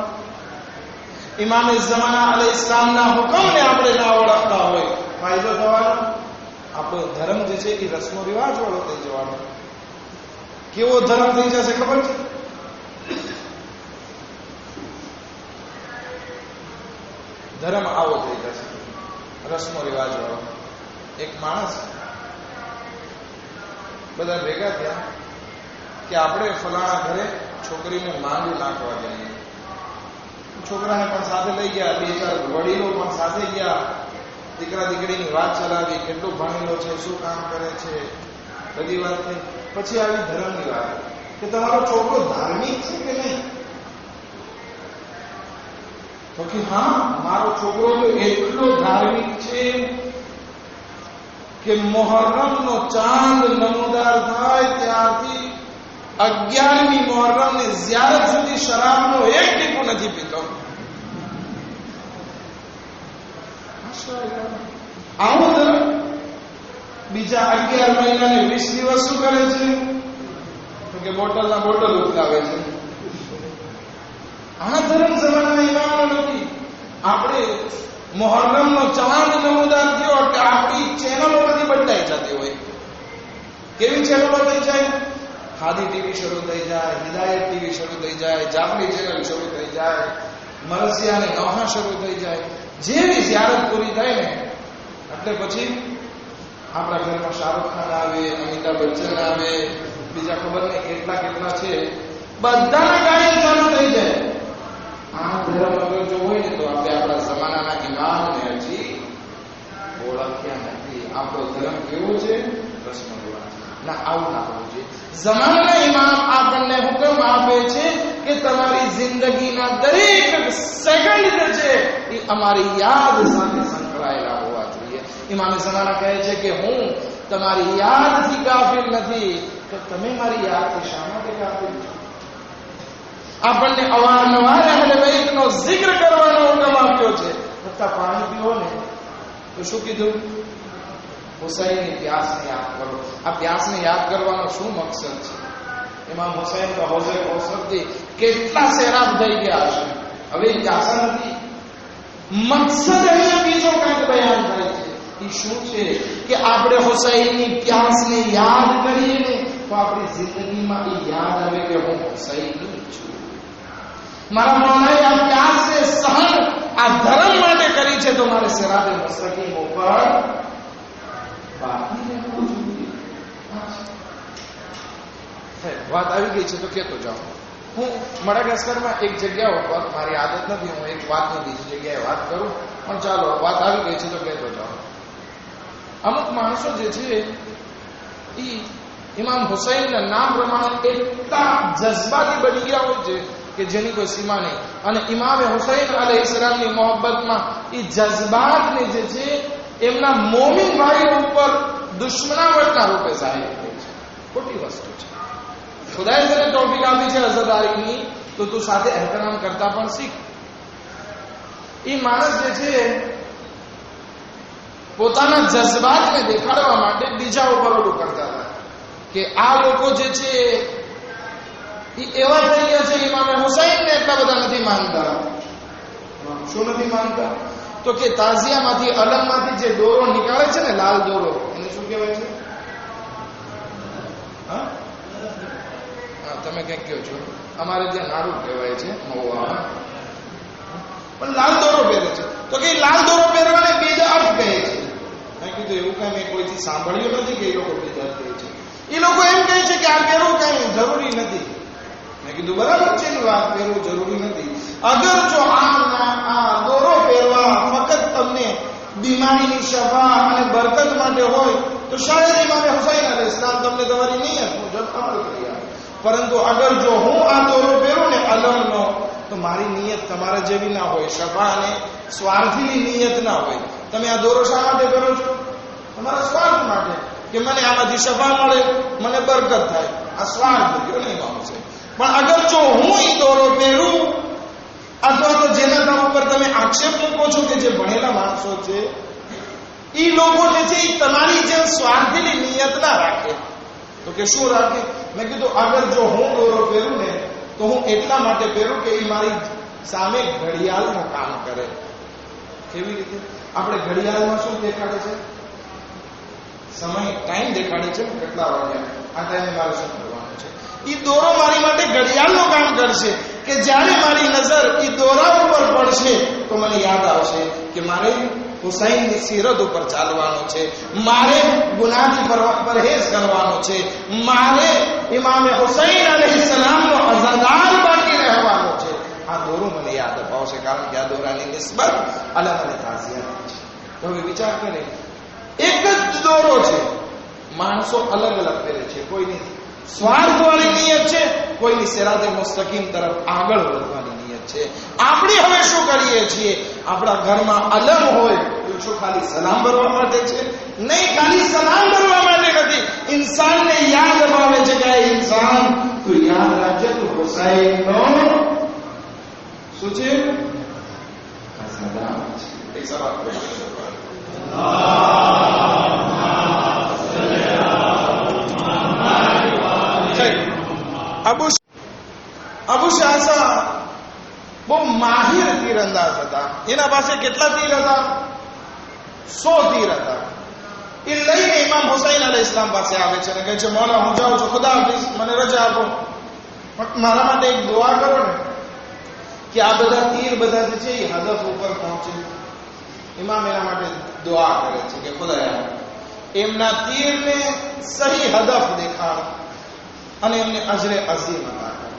S1: ઇમામે ઝમાના અલૈહિસ સલામના હુકમને આપણે ના ઓળખતા હોય, ફાયદો થવાનો? આપણો ધર્મ જે છે એ રસ્મો રિવાજ વાળો થઈ જવાનો. કેવો ધર્મ થઈ જશે ખબર છે? ધર્મ આવો થઈ જશે, રસમો રિવાજ વાળો. એક માણસ બધા ભેગા થયા કે આપણે ફલાણા ઘરે છોકરીને માંડું નાખવા જઈએ. છોકરાને પણ સાથે લઈ ગયા, 2-4 વડીલો પણ સાથે ગયા. દીકરા દીકરીની વાત ચલાવી, કેટલું ભણેલો છે, શું કામ કરે છે, બધી વાત થઈ. પછી આવી ધર્મની વાત કે તમારો છોકરો ધાર્મિક છે કે નહીં? તો કે હા, મારો છોકરો તો એટલો ધાર્મિક છે કે મોહર્રમનો ચાંદ નમૂદાર થાય ત્યારથી 11મી મોહર્રમને ઝિયારત સુધી શરાબનો એક ટીપું નથી પીતો. આવું ધર્મ. બીજા 11 મહિનાને 20 દિવસ શું કરે છે? તો કે બોટલના બોટલ ઉથલાવે છે. આ ધર્મ જમાનાના ઇમામો નથી. આપણે મોહર્રમનો ચાંદ નમૂદાર થયો એટલે આપણી ચેનલો બધી બદલાઈ જતી હોય. કેવી ચેનલો થઈ જાય? ખાદી ટીવી શરૂ થઈ જાય, હિદાયત ટીવી શરૂ થઈ જાય, જાફરી ચેનલ શરૂ થઈ જાય, મરસિયા અને નોહા શરૂ થઈ જાય. જેવી ઝિયારત પૂરી થાય ને એટલે પછી આપણા ઘરમાં શાહરુખ ખાન આવે, અમિતાભ બચ્ચન આવે, બીજા ખબર નહીં કેટલા કેટલા છે, બધાના ગાયન ચાલુ થઈ જાય. આ ધર્મ અગર જો હોય ને તો આપણે આપણા જમાનાના ઇમામને હજી ઓળખ્યા નથી. આપણો ધર્મ કેવો છે? રસમો રિવાજ. ના, આવું ના હોવું જોઈએ. જમાનાના ઇમામ આપણને હુકમ આપે છે કે તમારી જિંદગીના દરેક સેકન્ડ છે એ અમારી યાદ સાથે સંકળાયેલા હોવા જોઈએ. ઇમામે જમાના કહે છે કે હું તમારી યાદથી કાફિલ નથી, તો તમે મારી યાદથી શા માટે કાફિલ છો? આપણને અવારનવાર અહલે બૈતનો zikr કરવાનો હુકમ આપ્યો છે. છતાં પાણી પીવો ને તો શું કીધું? હુસૈનની પ્યાસને યાદ કરો. આ પ્યાસને યાદ કરવાનો શું મકસદ છે? ઇમામ હુસૈન તો હૌઝે કૌસરથી કેટલા સૈરાબ થઈ ગયા હશે. હવે પ્યાસા નથી. મકસદ અહીંયા બીજો કંઈક બયાન થાય છે. એ શું છે કે આપણે હુસૈનની પ્યાસને યાદ કરીએ ને તો આપણી જિંદગીમાં એ યાદ આવે કે હું હુસૈની છું. મારા મૌલાએ આ પ્યાસે સહન આ ધર્મ માટે કરી છે, તો મારે સિરાતે મુસ્તકીમ ઉપર બાકી રહેવું જોઈએ. વાત આવી ગઈ છે તો કહેતો જાઉં. હું મડાગાસ્કરમાં એક જગ્યા ઉપર, મારી આદત નથી હું એક વાતની બીજી જગ્યાએ વાત કરું, પણ ચાલો વાત આવી ગઈ છે તો કહેતો જાઉં. અમુક માણસો જે છે એ ઇમામ હુસૈનના નામ પ્રમાણે એટલા જજ્બાતી બની ગયા હોય છે કે જેની કોઈ સીમા નહીં. અને ઇમામે હુસૈન અલૈહિસ્સલામની મોહબ્બતમાં એ જજ્બાતને જે છે એમના મોમિન ભાઈઓ ઉપર દુશ્મનાવટના રૂપે જાહેર થાય છે. ખોટી વસ્તુ છે. ખુદાએ તને તૌફીક આપી છે અઝાદારીની, તો તું સાથે એહતરામ કરતા પણ શીખ. એ માણસ જે છે પોતાના જજ્બાતને દેખાડવા માટે બીજા ઉપર ઓલું કરતા હતા કે આ લોકો જે છે એ એવા થઈ ગયા છે. ઇમામે હુસૈનને એટલા બધા નથી માનતા. શું નથી માનતા? તો કે તાઝિયામાંથી, અલમમાંથી જે દોરો નીકળે છે ને, લાલ દોરો, એને શું કહેવાય છે? હા, તમે કંઈક કહો છો. અમારે ત્યાં નાડું કહેવાય છે, મહુવામાં. પણ લાલ દોરો પહેરે છે. તો કે લાલ દોરો પહેરવાને બીજા અર્થ કહે છે. મેં કીધું એવું કઈ મેં કોઈથી સાંભળ્યું નથી કે એ લોકો બીજા અર્થ કહે છે. એ લોકો એમ કહે છે કે આ પહેરવું કઈ જરૂરી નથી. મેં કીધું બરાબર છે એની વાત, પહેરવું જરૂરી નથી. અગર જો આ દોરો પહેરવા ફક્ત તમને બીમારીની શફા અને બરકત માટે હોય તો શાયદ ઇમામે હુસૈન અલૈહિસ્સલામ તમને તમારી નિયત મુજબ અમલ કરી આપે. પરંતુ અગર જો હું આ દોરો પહેરું ને અલમનો, તો મારી નિયત તમારા જેવી ના હોય, શફા અને સ્વાર્થની નિયત ના હોય. તમે આ દોરો શા માટે પહેરો છો? તમારા સ્વાર્થ માટે, કે મને આમાંથી શફા મળે, મને બરકત થાય. આ સ્વાર્થ ગયો ને ઇમામ હુસૈન. પણ અગર જો હું એ દોરો પહેરું, અથવા તો જેના નામ ઉપર તમે આક્ષેપ મૂકો છો કે જે ભણેલા માણસો છે એ લોકો જે છે એ તમારી જેમ સ્વાર્થની નિયત ના રાખે, તો કે શું રાખે? મેં કીધું અગર જો હું દોરો પહેરું ને તો હું એટલા માટે પહેરું કે એ મારી સામે ઘડિયાળનું કામ કરે. કેવી રીતે? આપણે ઘડિયાળમાં શું દેખાડે છે? સમય, ટાઈમ દેખાડે છે કેટલા વાગ્યા, આ ટાઈમે મારે શું કરવાનું છે. એ દોરો મારી માટે ઘડિયાળનું કામ કરશે. કે જ્યારે મારી નજર એ દોરા ઉપર પડશે તો મને યાદ આવશે કે મારે હુસૈનની સીરત ઉપર ચાલવાનું છે, મારે ગુનાહથી પરહેજ કરવાનો છે, મારે ઇમામ હુસૈન અલૈહિસ્સલામનો અઝાદાર બાકી રહેવાનો છે. આ દોરો મને યાદ અપાવશે, કારણ કે આ દોરાની નિસ્બત અલગ અને તાઝિયાની છે. તો હવે વિચાર કરે, એક જ દોરો છે, માણસો અલગ અલગ પહેરે છે, કોઈની સ્વાર્થવાળી નિયત છે, કોઈની સિરાતે મુસ્તકીમ તરફ આગળ વધવાની નિયત છે. આપણે હવે શું કરીએ છીએ? આપણા ઘરમાં અલમ હોય તો શું ખાલી સલામ ભરવા માટે છે? નહીં, ખાલી સલામ ભરવા માટે નથી. ઇન્સાનને યાદ અપાવે છે કે આ ઇન્સાન તું યાદ રાખજે, તું હુસૈનનો શું છે? સલામ છે. એક સવાલ અબુ શાસા બહુ માહિર તીરંદાજ હતા. એના પાસે કેટલા તીર હતા? 100 તીર હતા. એ લઈને ઇમામ હુસૈન અલૈહિસ્સલામ પાસે આવે છે અને કહે છે, મૌલા હું જાઉં છું, ખુદા હાફિઝ, મને રજા આપો, મારા માટે એક દુઆ કરો ને કે આ બધા તીર બધા જે છે એ હદફ ઉપર પહોંચે. ઇમામ એના માટે દુઆ કરે છે કે ખુદાયા એમના તીરને સહી હદફ દેખાડ અને એમને અજરે અઝીમ અતા કર.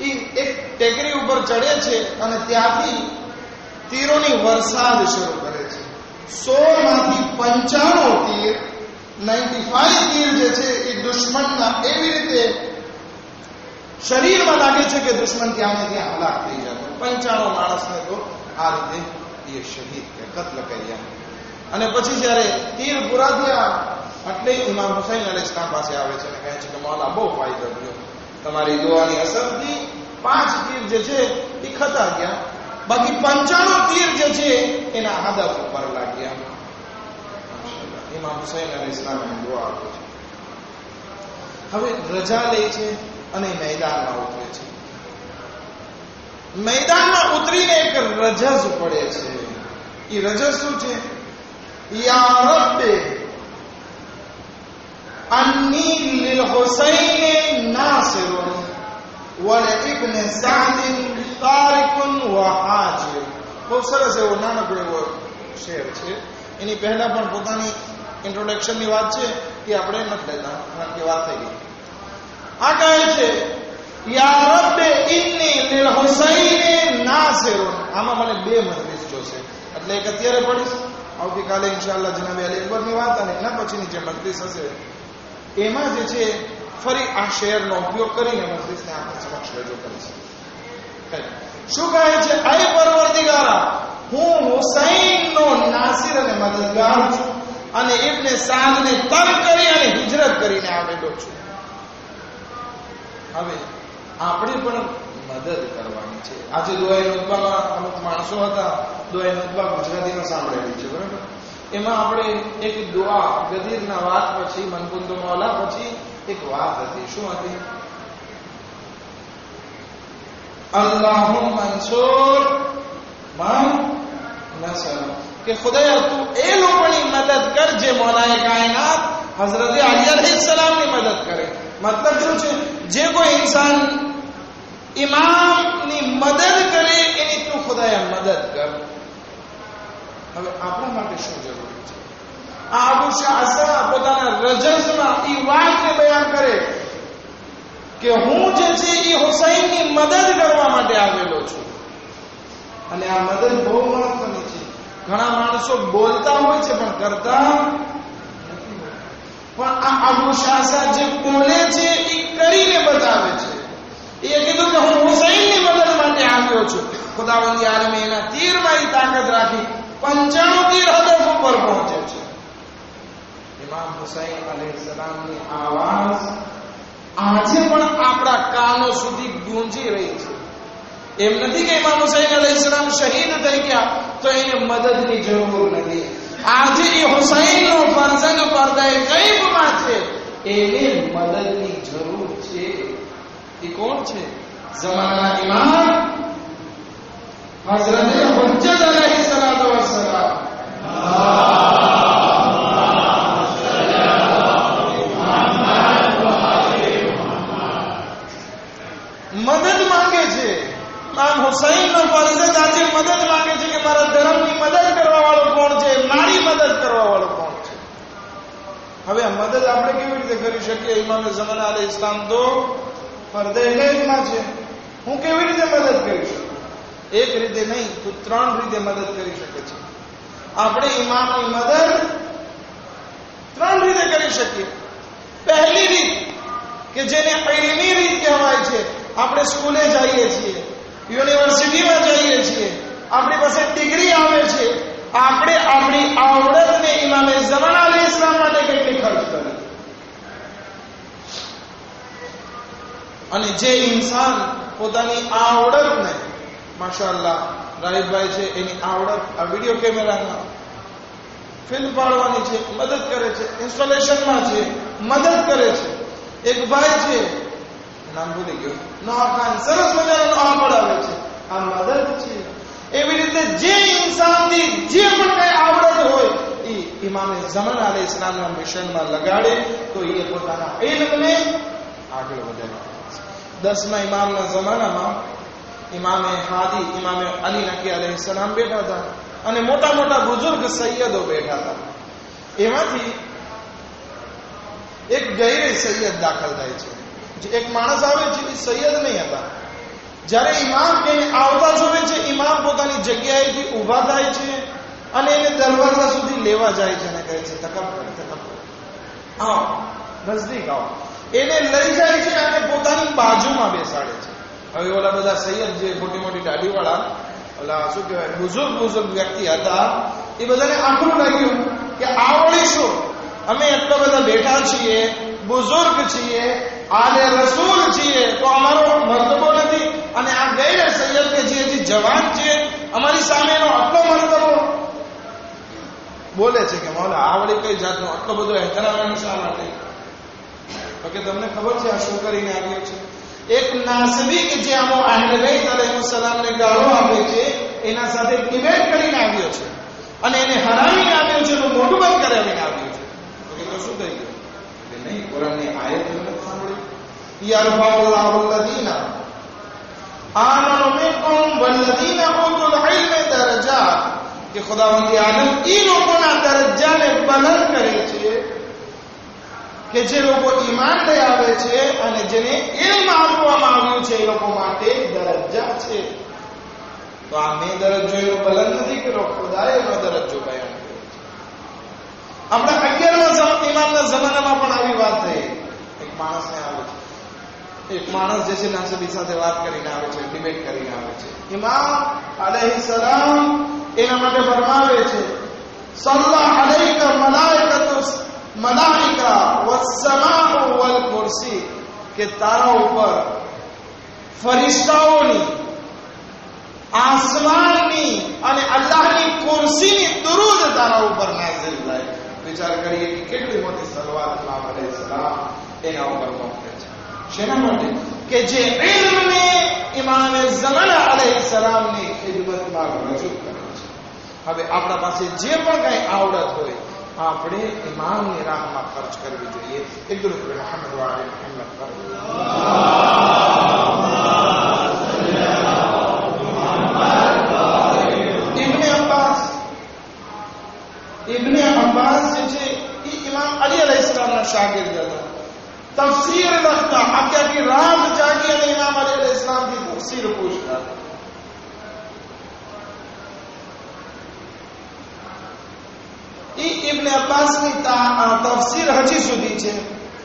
S1: એ એક ટેકરી ઉપર ચડે છે અને ત્યાંથી તીરોની વરસાદ શરૂ કરે છે. 100 માંથી 95 તીર, 95 તીર જે છે એ દુશ્મનના એવી રીતે શરીરમાં લાગે છે કે દુશ્મન ત્યાં ને ત્યાં હલાક થઈ જતો. 95 માણસને તો આ રીતે એ શહીદ કે કત્લ કર્યા. અને પછી જ્યારે તીર પૂરા થયા એટલે ઇમામ હુસૈન અલૈહિસ્સલામ પાસે આવે છે અને કહે છે કે મૌલા બહુ ફાયદો થયો, તમારી દુઆની અસરથી 5 તીર જે છે એ ખતા ગયા, બાકી 95 તીર જે છે એના હદફ ઉપર લાગ્યા. ઇમામ હુસૈન અલૈહિસ્સલામને દુઆ આપે છે. હવે રજા લે છે અને મેદાનમાં ઉતરે છે. મેદાનમાં ઉતરીને એક રજઝ પડે છે. એ રજઝ શું છે? યા રબ્બે અન્ની લિલ હુસૈન નાસિરુન વલ ઇબ્ન સઅદ તારિકુન વ હાજિર. બહુ સરસ એવો નાનકડો એવો શેર છે. એની પહેલા પણ પોતાની ઇન્ટ્રોડક્શનની વાત છે કે આપણે નથી લેતા, કારણ કે વાત થઈ ગઈ. આ કહે છે યા રબ્બે ઇન્ની લિલ હુસૈન નાસિરુન. આમાં મને 2 મજલિસ જોશે, એટલે એક અત્યારે પડીશ, આવતીકાલે ઇન્શાઅલ્લાહ જનાબે અલી અકબરની વાત અને એના પછીની જે મજલિસ હશે એમાં જે છે ફરી આ શેરનો ઉપયોગ કરીને મજલિસને આપણે સમક્ષ રજૂ કરીશું. શું કહે છે? અય પરવરદિગારા, હું હુસૈનનો નાસિર અને મદદગાર છું અને ઇબ્ન સાદને તરક કરી અને હિજરત કરીને આવેલો છું. હવે આપણે પણ મદદ કરવાની છે. આજે દુઆએ નુતબામાં અમુક માણસો હતા, દુઆએ નુતબા ગુજરાતીમાં સાંભળેલી છે, બરાબર? એમાં આપણે એક દુઆ ગદીરના વાત પછી મનકુંદો મૌલા પછી એક વાત હતી. શું હતી? અલ્લાહુમ્મા અન્સુર મન નસર, કે ખુદાયા તું એ લોકોની મદદ કર જે મૌલાએ કાયનાત હઝરત અલી અલૈહિસ્સલામની મદદ કરે. મતલબ શું છે? જે કોઈ ઇન્સાન ઇમામની મદદ કરે એની તું ખુદાયા મદદ કર. હવે આપણા માટે શું જરૂરી છે? આ અબુ શાસા પોતાના રજઝમાં એ વાતને બયાન કરે કે હું જે છે એ હુસૈનની મદદ કરવા માટે આવેલો છું. અને આ મદદ બહુ મહત્વની છે. ઘણા માણસો બોલતા હોય છે પણ કરતા નથી. પણ આ અબુ શાસા જે બોલે છે એ કરીને બતાવે છે. એ કીધું કે હું હુસૈનની મદદ માટે આવ્યો છું. ખુદાવંદી આલમે એના તીરમાં એ તાકાત રાખી 95 તીર હદફ ઉપર પહોંચે છે. ઇમામ હુસૈન અલૈહિસ્સલામની આવાજ આજે પણ આપણા કાનો સુધી ગૂંજી રહી છે. એમ નથી કે ઇમામ હુસૈન અલૈહિસ્સલામ શહીદ થઈ ગયા તો એને મદદની જરૂર નથી. આજે એ હુસૈનનો ફરજંદ પડદાએ ગૈબમાં છે, એને મદદની જરૂર છે. એ કોણ છે? જમાનાના ઇમામ હઝરત હુજ્જત અલૈહિસ્સલાતુ વસ્સલામ. મદદ માંગે છે. ઇમામ હુસૈનનો ફરજે આજે મદદ માંગે છે કે મારા ધર્મની મદદ કરવા વાળો કોણ છે, મારી મદદ કરવા વાળો કોણ છે. હવે આ મદદ આપણે કેવી રીતે કરી શકીએ? ઇમામ ઝમાના અલૈહિસ સલામ તો ફરજે ઇલાજમાં છે. હું કેવી રીતે મદદ કરી શકું? એક રીતે નહીં તો 3 રીતે મદદ કરી શકે છે. આપણે ઇમામની મદદ 3 રીતે કરી શકીએ. પહેલી રીત કે જેને ઇલ્મી રીત કહેવાય છે, આપણે સ્કૂલે જઈએ છીએ, યુનિવર્સિટીમાં જઈએ છીએ, આપણી પાસે ડિગ્રી આવે છે, આપણે આપણી આવડતને ઇમામે ઝમાના અલૈહિસ સલામ માટે કેટલી ખર્ચ કરી. અને જે ઇન્સાન પોતાની આવડતને, માશાઅલ્લાહ રાહિબભાઈ છે, એની આવડત આ વિડીયો કેમેરામાં ફિલ્મ પાડવાની છે, મદદ કરે છે, ઇન્સ્ટોલેશનમાં છે, મદદ કરે છે. એક ભાઈ છે, નામ ભૂલી ગયો, નોહા ખાન, સરસ મજાનો નોહા પડાવે છે. આ મદદ છે. એવી રીતે જે ઇન્સાનની જે પણ કઈ આવડત હોય એ ઇમામે ઝમાના અલૈહિસ સલામના મિશનમાં લગાડે તો એ પોતાના ઇલ્મને આગળ વધારે. 10મા ઇમામના જમાનામાં ઇમામે હાદી, ઇમામે અલી નકી અલૈહિસ સલામ બેઠા હતા અને મોટા મોટા બુઝુર્ગ સૈયદો બેઠા હતા. એમાંથી એક ગૈર સૈયદ દાખલ થાય છે. જે એક માણસ આવે છે એ સૈયદ નહીં હતા. જ્યારે ઇમામ એને આવતા જોવે છે, ઇમામ પોતાની જગ્યાએથી ઊભા થાય છે અને એને દરવાજા સુધી લેવા જાય છે અને કહે છે તકબ્બર, આવો, નજદીક આવો. એને લઈ જાય છે અને પોતાની બાજુમાં બેસાડે છે. હવે ઓલા બધા સૈયદ જે મોટી મોટી દાઢીવાળા, ઓલા શું કહેવાય, બુઝુર્ગ વ્યક્તિ હતા, એ બધાને આખું લાગ્યું કે આવડીશું, અમે એટલા બધા બેઠા છીએ, બુઝુર્ગ છીએ, આલે રસૂલ છીએ, તો અમારો મર્તબો નથી. અને આ ગૈર સૈયદ કે જે જવાન છે, અમારી સામેનો આટલો મર્તબો બોલે છે કે મૌલા આવડી કઈ જાતનો આટલો બધો એહતરામ શા માટે? તો કે તમને ખબર છે આ શું કરીને આવ્યો છે? એક નાસબી કે જે આમો અહેલે બેત અલૈહિસ્સલામને ગાળો આપે છે, એના સાથે ડિબેટ કરીને આવ્યો છે અને એને હરાવીને આવ્યો છે, એનું મોઢું બંધ કરાવીને આવ્યો છે. તો કે શું થઈ ગયું? કે નહીં, કુરાનની આયત નથી સાંભળી, યરફાઉલ્લાહુ અલ્લઝીના આમનુ મિનકુમ વલ્લઝીના ઉતુલ ઇલ્મ દરજાત, કે ખુદાવંદ આલમ એ લોકોના દરજ્જાને બુલંદ કરે છે કે જે લોકો ઈમાન લઈ આવે છે અને જેને ઇલ્મ આપવામાં આવ્યું છે, એ લોકો માટે દરજ્જા છે. તો આ મેં દરજ્જો એનો બુલંદ નથી કર્યો, ખુદાએ એનો દરજ્જો બયાન કર્યો છે. આપણા 11મા ઇમામના જમાનામાં પણ આવી વાત થઈ. એક માણસને આવે છે, એક માણસ જે છે નાસબી સાથે વાત કરીને આવે છે, ડિબેટ કરીને આવે છે. ઇમામ અલૈહિસ સલામ એના માટે ફરમાવે છે, સલ્લા અલૈકા મલાઇકા વસ્સમાઉ વલ કુરસી, કે તારા ઉપર ફરિશ્તાઓની, આસમાનની અને અલ્લાહની કુરસીની દરૂદ તારા ઉપર નાઝિલ થાય. વિચાર કરીએ કે કેટલી મોટી સલવાત ઇમામ અલૈહિસ સલામ એના ઉપર મોકલે છે. શેના માટે? કે જે ઇલ્મને ઇમામ ઝમાના અલૈહિસ સલામની ખિદમતમાં રજૂ કરે છે. હવે આપણા પાસે જે પણ કઈ આવડત હોય, આપણે ઇમામની રાહમાં ખર્ચ કરવી જોઈએ. એક દરૂદ મુહમ્મદ વ આલે મુહમ્મદ પર. ઇબ્ન અબ્બાસ જે છે એ ઇમામ અલી અલૈહિસ્સલામના શાગિર્દ હતા. તફસીર લખતા, આખી રાત જાગી અને ઇમામ અલી અલૈહિસ્સલામથી તફસીર પૂછતા. ઇબ્ન અબ્બાસની તફસીર હજી સુધી છે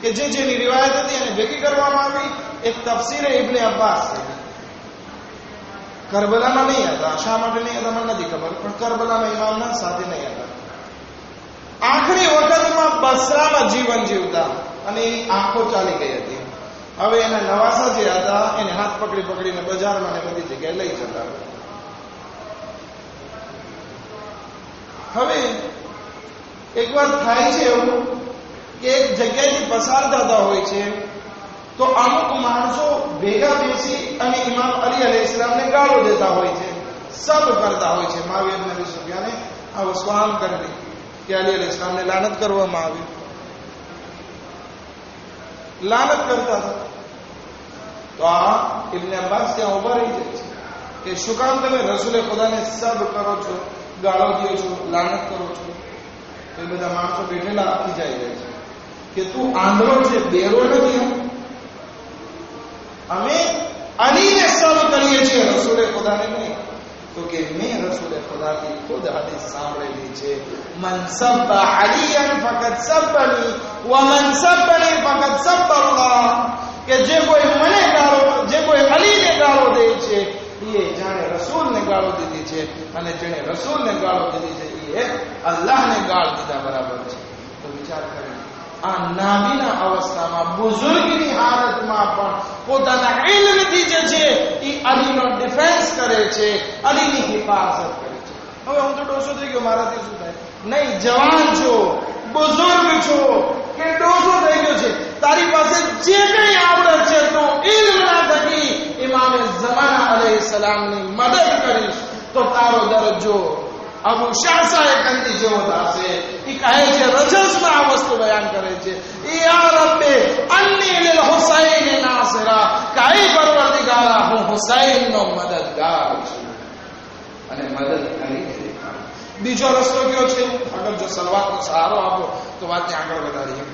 S1: કે જેની રિવાયત હતી એને ભેગી કરવામાં આવી. એક તફસીર ઇબ્ન અબ્બાસ છે. કરબલામાં નહીં હતા. શા માટે નહીં હતા મને નથી ખબર, પણ કરબલામાં ઇમામના સાથે નહીં હતા. આખરી વખતમાં બસરામાં જીવન જીવતા અને એની આંખો ચાલી ગઈ હતી. હવે એના નવાસા જે હતા એને હાથ પકડીને બજારમાં ને બધી જગ્યાએ લઈ જતા. હવે એકવાર થાય છે એવું કે એક જગ્યાએથી પસાર થતા હોય છે તો અમુક માણસો ભેગા બેસી અને ઇમામ અલી અલૈહિસ્સલામને ગાળો દેતા હોય છે, સબ કરતા હોય છે. મુઆવિયા ઇબ્ન અબી સુફિયાને આ વસ્તુ આમ કરી કે અલી અલૈહિસ્સલામને લાનત કરવામાં આવી. લાનત કરતા હતા. તો આ ઇબ્ન અબ્બાસ ત્યાં ઉભા રહી જાય છે કે શું કામ તમે રસૂલે ખુદાને સબ કરો છો, ગાળો દો છો, લાનત કરો છો? તો એ બધા માણસો બેઠેલા ખીજાઈ જાય છે કે તું આંધળો છે, બેરો નથી. અમે અલીને સબ કરીએ છીએ, રસૂલે ખુદાને નહીં. તો કે મેં રસૂલે ખુદાથી ખુદ હદીસ સાંભળેલી છે, મન સબ્બા અલીયન ફકત સબ્બની વ મન સબ્બની ફકત સબ્બ અલ્લાહ. કે જે કોઈ મને ગાળો, જે કોઈ અલીને ગાળો દે છે એ જાણે રસૂલને ગાળો દીધી છે, અને જેણે રસૂલને ગાળો દીધી છે એ અલ્લાહને ગાળ દીધા બરાબર છે. તો વિચાર કરે, આ નાબીના અવસ્થામાં, બુઝુર્ગની હાલતમાં પણ પોતાના ઇલ્મથી જે છે એ અલીનો ડિફેન્સ કરે છે, અલીની હિફાજત કરે છે. હવે હું તો ડોસો થઈ ગયો, મારાથી શું થાય? નહીં, જવાન છો, બુઝુર્ગ છો કે ડોસો થઈ ગયો છે, તારી પાસે જે કંઈ આવડત છે તો ઇલ્મના થકી ઇમામે ઝમાના અલૈહિસ્સલામની મદદ કરીશ તો તારો દરજ્જો અબુ શાસા કંદી જેવો થશે. એ કહે છે, રજસમાં આ વસ્તુ બયાન કરે છે, યા રબ્બે અન્ની લિલ હુસૈન નાસિરા, કહે પરવરદિગારા હું હુસૈનનો મદદગાર છું અને મદદ કરીને દેખાડું. બીજો રસ્તો કયો છે? અગર જો સલવાતનો સહારો આપો તો વાતને આગળ વધારીએ.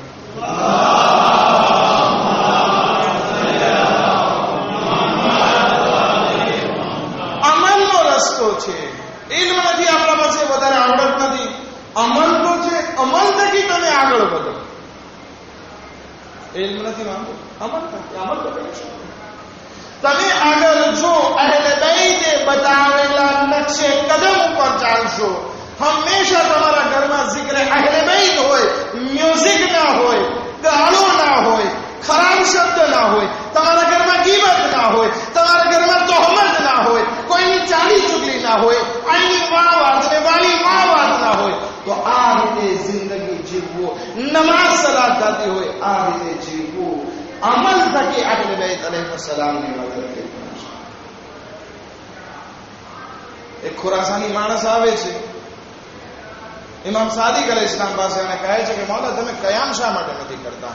S1: અમલનો રસ્તો છે. ઇલ્મ નથી, આપણા પાસે વધારે આવડત નથી, અમલ તો છે, અમલ થકી તમે આગળ વધો. ઇલ્મ નથી માંગો, અમલ થકી, અમલ તો કરી શકો. તમે આગળ જો અહેલે બૈતે બતાવેલા નકશે કદમ ઉપર ચાલશો, હંમેશા તમારા ઘરમાં zikr અહેલે બૈત હોય, મ્યુઝિક ના હોય, ગાળો ના હોય, ખરાબ શબ્દ ના હોય, તમારા ઘરમાં ગીબત ના હોય, તમારા ઘરમાં તોહમત ના હોય, કોઈની ચાલી ચુગલી ના હોય, આની વાત ને વાલી વાત ના હોય, તો આ રીતે જિંદગી જીવવો, નમાઝ સલાત થતી હોય આ રીતે જીવવું, અમલ થકી અહેલે બૈત અલૈહિસ્સલામની મદદ કરવી. એક ખુરાસાની માણસ આવે છે ઇમામ સાદિક અલૈહિસ્સલામ પાસે અને કહે છે કે મૌલા, તમે કયામ શા માટે નથી કરતા?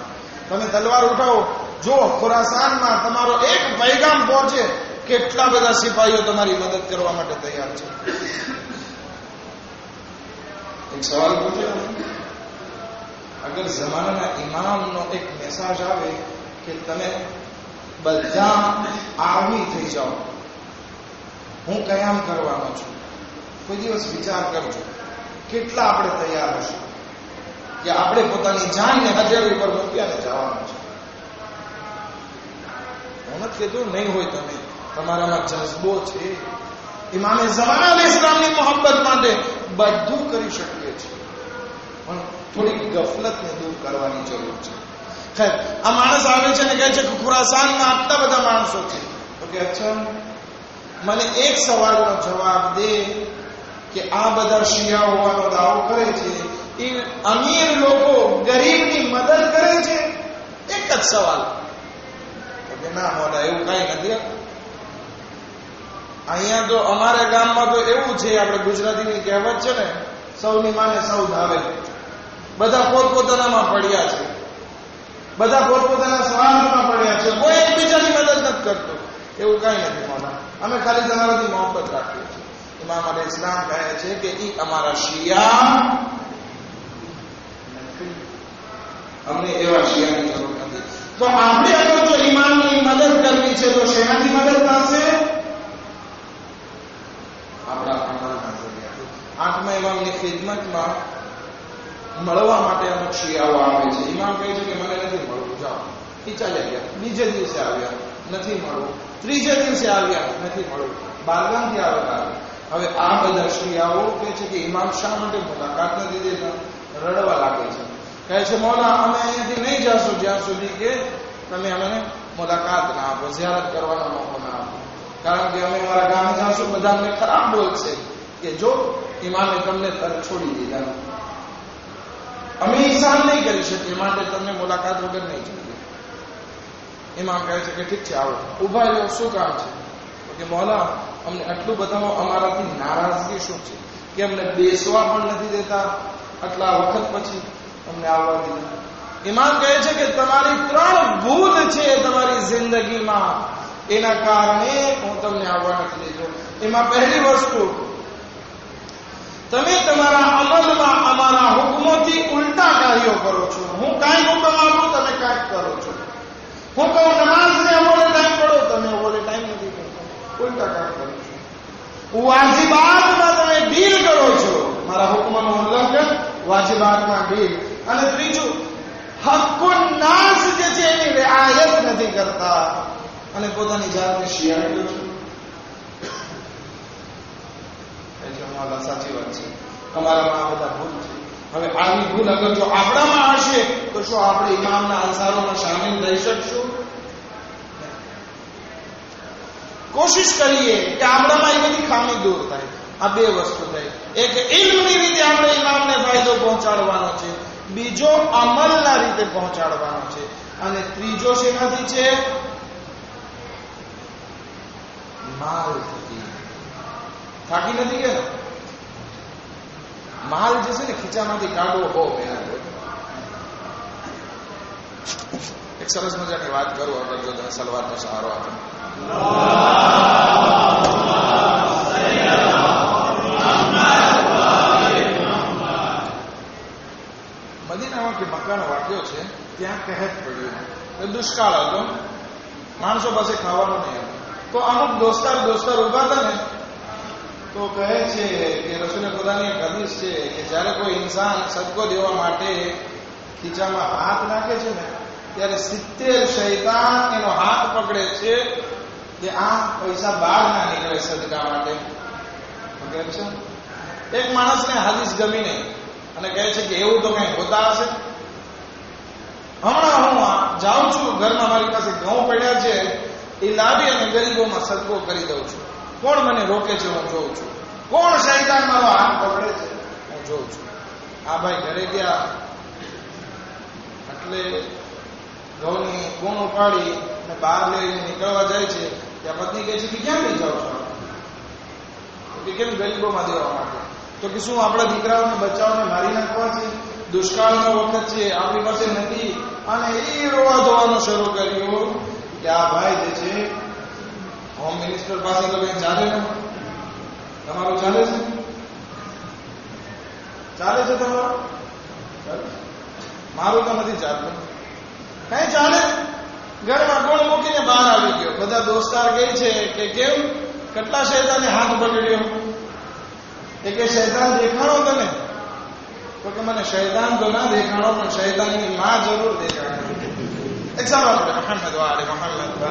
S1: તમે તલવાર ઉઠાવો, જો ખુરાસાનમાં તમારો એક પૈગામ પહોંચે, કેટલા બધા સિપાહીઓ તમારી મદદ કરવા માટે તૈયાર છે. એક સવાલ પૂછે, અગર જમાનાના ઇમામનો એક મેસેજ આવે કે તમે બધા આર્મી થઈ જાઓ, હું કયામ કરવાનો છું, કોઈ દિવસ વિચાર કરજો કેટલા આપણે તૈયાર હશું કે આપણે પોતાની જાનને હથેળી પર મૂક્યા ને જવાનું છે. હું નથી કહેતો નહીં હોય, તમે તમારામાં જજ્બો છે, ઇમામે ઝમાના અલૈહિસ્સલામની મોહબ્બત માટે બધું કરી શકીએ છીએ, પણ થોડીક ગફલતને દૂર કરવાની જરૂર છે. ખેર, આ માણસ આવે છે ને કહે છે કે ખુરાસાનમાં આટલા બધા માણસો છે. તો કે અચ્છા, મને એક સવાલનો જવાબ દે કે આ બધા શિયા હોવાનો દાવો કરે છે, એ અમીર લોકો ગરીબની મદદ કરે છે? એક જ સવાલ. તો કે ના મોડા, એવું કઈ નથી. અહીંયા તો અમારા ગામમાં તો એવું છે, આપણે ગુજરાતીની કહેવત છે ને, સૌની માને સૌ ધાવે. બધા પોતપોતાનામાં પડ્યા છે, બધા પોતપોતાના સ્વાર્થમાં પડ્યા છે, કોઈ એકબીજાની મદદ નથી કરતો. એવું કઈ નથી મોડા, અમે ખાલી તમારાથી મોહબ્બત રાખીએ છીએ. ઇમામ અલૈહિસ્સલામ કહે છે કે ઈ અમારા શિયા નથી, અમને એવા શિયાની જરૂર નથી. તો આપણે અગર જો ઇમામની મદદ કરવી છે તો શેનાથી મદદ થશે? આપણા અમલના જરૂરિયાત. આઠમા ઇમામની ખિદમતમાં મળવા માટે અમુક શિયાઓ આવે છે. ઇમામ કહે છે કે મને નથી મળવું, જાઓ. એ ચાલ્યા ગયા. બીજે દિવસે આવ્યા, નથી મળવું. ત્રીજે દિવસે આવ્યા, નથી મળવું. બારગામથી આવ્યા. હવે આ બધા શિયાઓ કહે છે કે ઇમામ શા માટે મુલાકાત નથી દેતા? રડવા લાગે છે. કહે છે મૌલા, અમે અહીંયાથી નહીં જશું જ્યાં સુધી કે તમે અમને મુલાકાત ના આપો, ઝિયારત કરવાનો મોકો ના આપો. કારણ કે અમે અમારા ગામે જશું, બધા અમને ખરાબ બોલશે કે જો ઇમામે તમને તર છોડી દીધા, અમે ઇહસાન નહીં કરી શકીએ, માટે તમને મુલાકાત વગર નહીં જોઈએ. ઇમામ કહે છે કે ઠીક છે, આવો. ઉભા રહ્યો, શું કામ છે? તો કે મૌલા, અમને આટલું બધામાં અમારાથી નારાજગી શું છે કે અમને બેસવા પણ નથી દેતા, આટલા વખત પછી અમને આવવા દીધા. ઇમામ કહે છે કે તમારી 3 ભૂલ છે તમારી જિંદગીમાં, એના કારણે હું તમને આવવા નથી દેતો. એમાં પહેલી વસ્તુ, તમે તમારા અમલમાં અમારા હુકમોથી ઉલટા કાર્યો કરો છો. હું કાંઈ હુકમ આપું, તમે કાંઈક કરો છો. હું કહું નમાઝને અમોલે ટાઈમ પડો, તમે અમોલે ટાઈમ નથી કરતા, ઉલટા કાર્ય કરો છો. વાજિબાતમાં તમે ડીલ કરો છો, મારા હુકમનું ઉલ્લંઘન, વાજિબાતમાં ડીલ. અને ત્રીજું, હક્કુન નાસ જે છે એની રિઆયત નથી કરતા અને પોતાની જાતને શિયાળો છો. સાચી વાત છે, તમારામાં આ બધા ભૂલ છે. હવે આવી ભૂલ અગર જો આપણામાં હશે તો શું આપણે ઇમામના અંસારોમાં શામિલ થઈ શકશું? કોશિશ કરીએ કે આપણામાં એ બધી ખામી દૂર થાય. આ બે વસ્તુ થઈ. એક ઇલ્મની રીતે આપણે ઇમામને ફાયદો પહોંચાડવાનો છે, બીજો અમલના રીતે પહોંચાડવાનો છે, અને ત્રીજો શેનાથી છે? માલ થકી. થાકી નથી ગયા? માલ જે છે ને ખીચામાંથી કાઢવો બહુ મહેનત. એક સરસ મજાની વાત કરું અગર જો તમે સલવારનો સહારો આપો. મદીનામાં કે મક્કાનો વાક્યો છે, ત્યાં કહેત પડ્યું, દુષ્કાળ હતો, માણસો પાસે ખાવાનું નહીં હતું. તો અમુક દોસ્તાર ઉભા હતા ને, તો કહે છે કે રસૂલે ખુદાની એક હદીસ છે કે જ્યારે કોઈ ઇન્સાન સદકો દેવા માટે ખીચામાં હાથ નાખે છે ને, ત્યારે 70 શૈતાન એનો હાથ પકડે છે કે આ પૈસા બહાર ના નીકળે સદકા માટે. એક માણસને હદીસ ગમી નહીં અને કહે છે કે એવું તો કઈ હોતા હશે. હમણાં હું જાઉં છું, ઘરમાં મારી પાસે ઘઉં પડ્યા છે, એ લાવી અને ગરીબોમાં સદકો કરી દઉં છું. કોણ મને રોકે છે? હું જોઉં છું. કોણ શૈતાન મારો હાથ પકડે છે? હું જોઉં છું. આ ભાઈ ઘરે ગયા એટલે ઘઉંની ગુણ ઉપાડી અને બહાર લઈને નીકળવા જાય છે. ત્યાં પત્ની કહે છે કે ક્યાં લઈ જાઓ છો? કે કેમ? ગરીબોમાં દેવા માટે. તો કે શું આપણા દીકરાઓને બચ્ચાઓને મારી નાખવા છે? દુષ્કાળનો વખત છે, આપણી પાસે નથી. અને એ રોવા ધોવાનું શરૂ કર્યું કે આ ભાઈ જે છે હોમ મિનિસ્ટર પાસે તો કઈ ચાલે ને. તમારું ચાલે છે? ચાલે છે તમારું? મારું તો નથી ચાલતું. કઈ ચાલે? ઘરમાં ગોળ મૂકીને બહાર આવી ગયો. બધા દોસ્તાર કહે છે કે કેમ, કેટલા શૈતાને હાથ પકડ્યો? એ કે શૈતાન દેખાણો તને? તો કે મને શૈતાન તો ના દેખાણો, પણ શૈતાનની માં જરૂર દેખાણો. એક સવાલ આપણે મોહમ્મદ વાલે મોહમ્મદ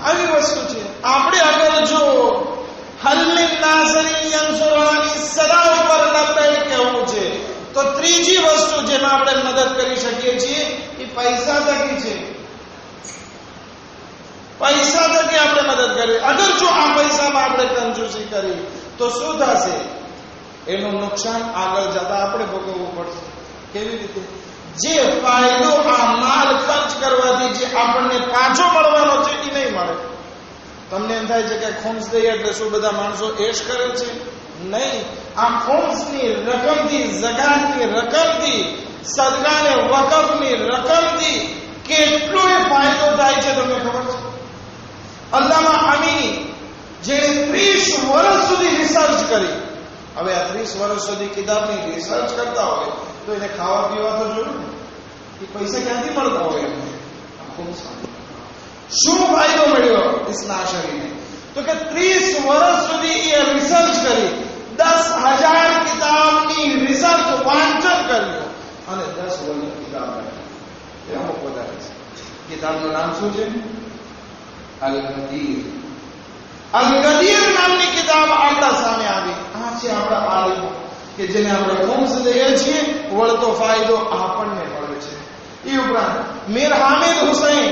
S1: આવી વસ્તુ છે. આપણે અગર જો હલ્મિન નાસરી યંસુરાની સદા ઉપર લબૈક કહેવું છે, તો ત્રીજી વસ્તુ જેમાં આપણે મદદ કરી શકીએ છીએ એ પૈસા થકી છે. પૈસા થકી આપણે મદદ કરીએ. અગર જો આ પૈસામાં આપણે કંજૂસી કરી તો શું થશે? એનું નુકસાન આગળ જતા આપણે ભોગવવું પડશે. કેવી રીતે? જે ફાયદો આ માલ ખર્ચ કરવાથી જે આપણને પાછો મળવાનો છે એ નહીં મળે. તમને એમ થાય છે કે ખુમ્સ દઈએ એટલે શું બધા માણસો એશ કરે છે? નહીં. આ ખુમ્સની રકમથી, ઝકાતની રકમથી, સદકાને વકફની રકમથી કેટલો એ ફાયદો થાય છે તમને ખબર છે? અલ્લામા અમીની જેણે 30 વર્ષ સુધી રિસર્ચ કરી, હવે આ 30 વર્ષ સુધી કિતાબની રિસર્ચ કરતા હોય તો એને ખાવા પીવા તો જોયું ને, એ પૈસા ક્યાંથી મળતા હોય એમને? શું ફાયદો મળ્યો ઇસ્નાશરીને? તો કે 30 વર્ષ સુધી એ રિસર્ચ કરી, 10,000 કિતાબની રિસર્ચ વાંચન કર્યું અને 10 વર્ષની કિતાબ એ અમુક વધારે છે. કિતાબનું નામ શું છે? અલ-ગદીર. અલ-ગદીર નામની કિતાબ આપણા સામે આવી. આ છે આપણા આલિમો કે જેને આપણે ખુમ્સ દઈએ છીએ, વળતો ફાયદો આપણને મળે છે. એ ઉપરાંત મીર હામિદ હુસૈન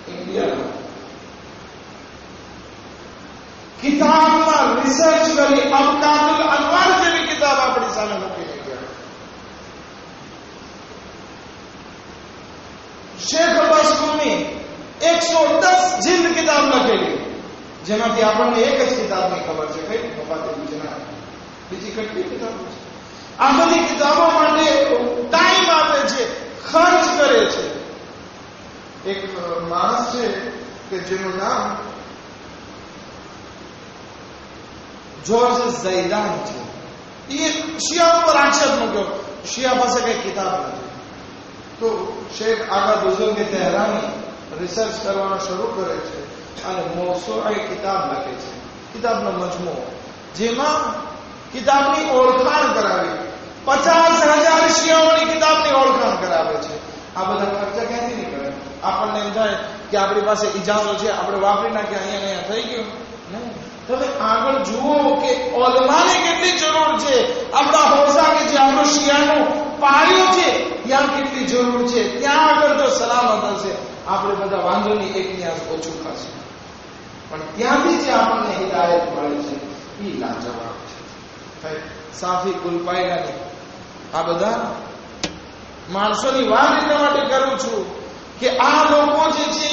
S1: ઇન્ડિયાનો કિતાબમાં રિસર્ચ કરી અબકાતુલ અનવાર જેવી કિતાબ આપણી સામે મૂકી ગયા. શેખ અબ્બાસ કુમી 110 જિલ્દ કિતાબ લખેલી, જેમાંથી આપણને એક જ કિતાબની ખબર છે. કઈ? મફાતિહુલ જનાન. બીજી કેટલી કિતાબો છે? આ બધી કિતાબો માટે ટાઈમ આપે છે, ખર્ચ કરે છે. એક માણસ છે કે જેનું નામ જોર્જ ઝૈદાન છે. એ શિયા ઉપર આક્ષેપ મૂક્યો, શિયા પાસે કઈ કિતાબ નથી. તો શેખ આગા બુઝુર્ગ તહેરાની રિસર્ચ કરવાનું શરૂ કરે છે અને મોસૂઆ કિતાબ લખે છે, કિતાબનો મજમૂઓ, જેમાં કિતાબની ઓળખાણ કરાવી. 50,000 શિયાઓની કિતાબની ઓળખાણ કરાવે છે. આ બધા ખર્ચા ક્યાંથી નીકળે? આપણને એમ થાય કે આપણી પાસે ઇજાઝો છે, આપણે વાપરી નાખીએ, અહીંયા થઈ ગયું. નહીં, તમે આગળ જુઓ કે ઓલમાની કેટલી જરૂર છે. આપણા હોસા કે જે આપણો શિયાનો પાયો છે ત્યાં કેટલી જરૂર છે. ત્યાં આગળ જો સલામત હશે, આપણે બધા વાંધો નહીં, એક ન્યાસ ઓછું ખાશે, પણ ત્યાંથી જે આપણને હિદાયત મળે છે એ લાજવાબ છે. સાફી ગુલપાયરાની આ બધા માણસોની વાત એટલા માટે કરું છું કે આ લોકો જે છે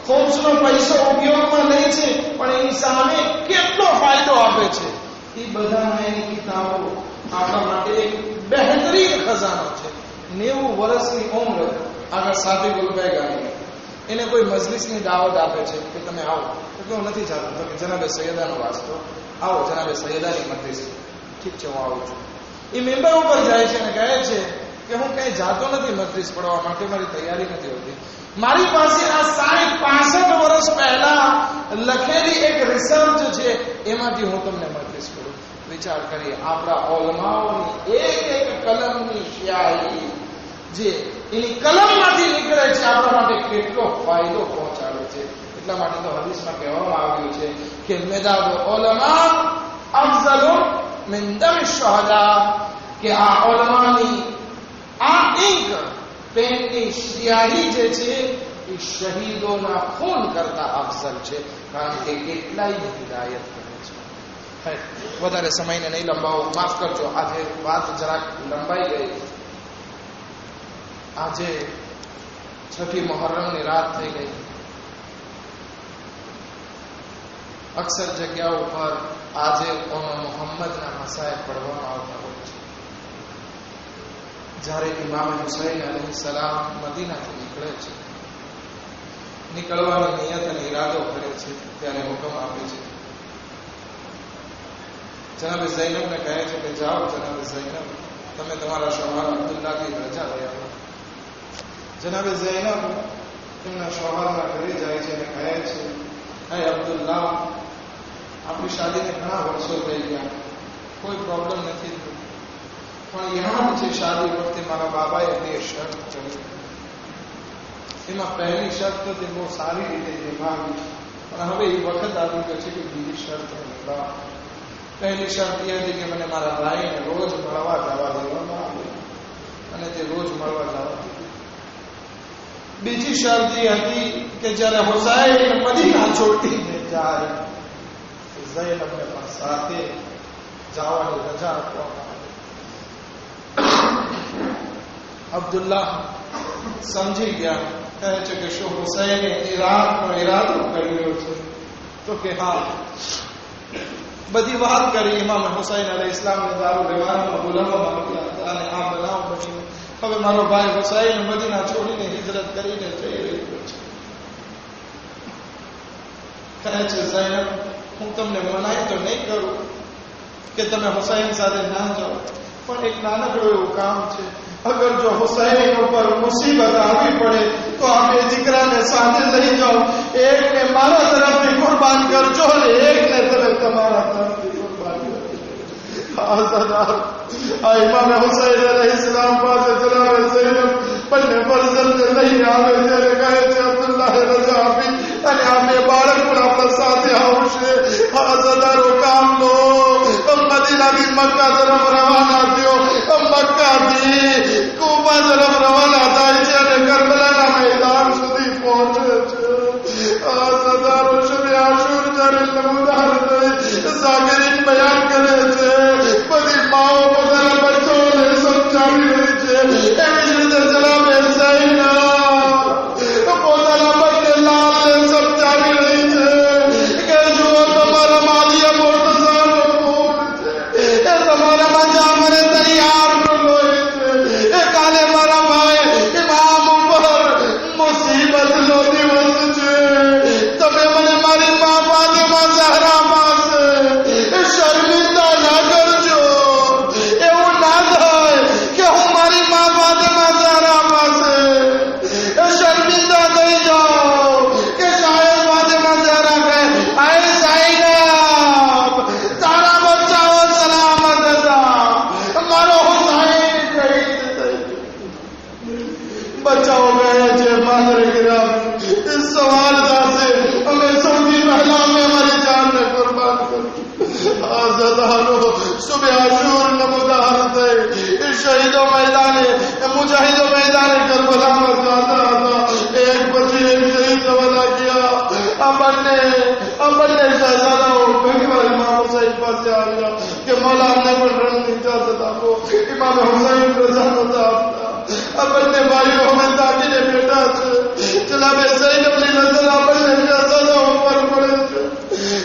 S1: ખોબસનો પૈસો ઉપયોગમાં લે છે, પણ એની સામે કેટલો ફાયદો આપે છે. એ બધા એની કિતાબો આપણા માટે એક બહેતરીન ખજાનો છે. 90 વર્ષની ઉંમર આગળ સાફી ગુલપાયરાની, એને કોઈ મજલિસની દાવત આપે છે કે તમે આવો, તો હું નથી ચાલતો, તો કે જનાબે સૈયદાનો વાસ્તો, આવો જનાબે સૈયદાની મજલિસ. ઠીક છે, હું આવું છું. એ મેમ્બર ઉપર જાય છે અને કહે છે કે હું કઈ જાતો નથી મજલિસ પડવા માટે, મારી તૈયારી નથી હોતી. મારી પાસે આ 65 વર્ષ પહેલા લખેલી એક રિસર્ચ છે, એમાંથી હું તમને મજલિસ કરું. વિચાર કરીએ, આપણા ઓલમાઓની એક કલમની શાયરી જે એની કલમમાંથી નીકળે છે, આપણા માટે કેટલો ફાયદો પહોંચાડે છે. એટલા માટે તો હદીસમાં કહેવામાં આવ્યું છે કે મેદાદ ઉલમા અફઝલુ મિન દમ શુહદા, કે આ ઉલમાની આ ઇંક પેનની સ્યાહી જે છે એ શહીદોના ખૂન કરતા અફઝલ છે, કારણ કે કેટલાય હિદાયત કરે છે. વધારે સમયને નહીં લંબાવો, માફ કરજો, આજે વાત જરાક લંબાઈ ગઈ. આજે 6ઠી મુહર્રમની રાત થઈ ગઈ. અક્સર જગ્યાઓ પર આજે મોહમ્મદના મસાયબ પડવામાં આવતા હોય છે. જ્યારે ઇમામ હુસૈન અલૈહિસ્સલામ મદીનાથી નીકળે છે, નીકળવાની નિયત અને ઈરાદો કરે છે, ત્યારે હુકમ આપે છે. જનાબે ઝૈનબને કહે છે કે જાઓ જનાબે ઝૈનબ, તમે તમારા શોહર અબ્દુલ્લાહથી રજા લઈ આવો. જનાબે ઝૈનબ તેમના શોહરના ઘરે જાય છે અને કહે છે, હે અબ્દુલ્લાહ, આપણી શાદીને ઘણા વર્ષો થઈ ગયા, કોઈ પ્રોબ્લેમ નથી, પણ યાદ છે શાદી વખતે મારા બાબાએ 2 શરત કરી. એમાં પહેલી શરત તો તે બહુ સારી રીતે નિભાવી, પણ હવે એ વખત આવી ગયો છે કે બીજી શરત નિભાવ. પહેલી શરત એ હતી કે મને મારા ભાઈને રોજ મળવા જવા દેવામાં આવે, અને તે રોજ મળવા જવા દીધી. બીજી શરત એ હતી કે જ્યારે હુસૈન મદીના છોડીને જાય, ઝૈનબને પણ સાથે જવાની રજા આપવામાં આવે. અબ્દુલ્લાહ સમજી ગયા, કહે છે કે શું હુસૈને ઈરાદો કર્યો છે? તો કે હા. બધી વાત કરી. ઇમામ હુસૈન અલૈહિસ્સલામને દારૂ લેવામાં બોલાવવામાં આવ્યા હતા અને આ બનાવ બન્યો. હવે મારો ભાઈ હુસૈન મદીના છોડીને હિજરત કરીને જઈ રહ્યો છે. કહે છે ઝૈનબ, હું તમને મનાઈ તો નહીં કરું કે તમે હુસૈન સાથે ના જાઓ, પણ એક નાનકડું એવું કામ છે. અગર જો હુસૈન ઉપર મુસીબત આવી પડે તો આ 2 દીકરાને સાથે લઈ જાઓ, એકને મારા તરફથી કુરબાન કરજો અને એકને તમે તમારા તરફથી કુરબાન કરજો. આ ઇમામ હુસૈન અલૈહિસ્સલામ પાસે જનાબે ઝૈનબ બંને ફરજંદ લઈને આવે ત્યારે કહે છે અબ્દુલ્લાહ રજા આપી અને આ 2 બાળક પણ આપણા સાથે આવશે. આ સદારો કામ લો. મદીનાથી મક્કા તરફ રવાના થયો, મક્કાથી કુબા તરફ રવાના થાય છે અને કરબલાના મેદાન સુધી પહોંચે છે. આ સદારો શબે આશુર જ્યારે નમૂદાર થઈ ઝાકરીન બયાન કરે છે, બધી માઓ પોતાના બચ્ચોને સમજાવી રહી છે. એવી જ રીતે જનાબે ઝૈનબ પોતાના બંને લાલને સમજાવી રહી છે કે જુઓ, તમારા માલિયા મોર્તઝાનો ખૂન છે, એ તમારામાં જામને તૈયારનો લોહી છે. એ કાલે મારા ભાઈ ઇમામ शहीदों मैदान मुजाहिदों मैदान करबला में जाता था, एक बच्ची एक शहीद का वादा किया। अपन ने शहजादा इमाम हुसैन पास आ गया कि मौला ने पर रंग इजाजत आपको इमाम हुसैन रजा था। अपन ने भाइयों में ताकि ने बेटा चला बे सही अपनी नजर अपन ने शहजादा ऊपर पड़े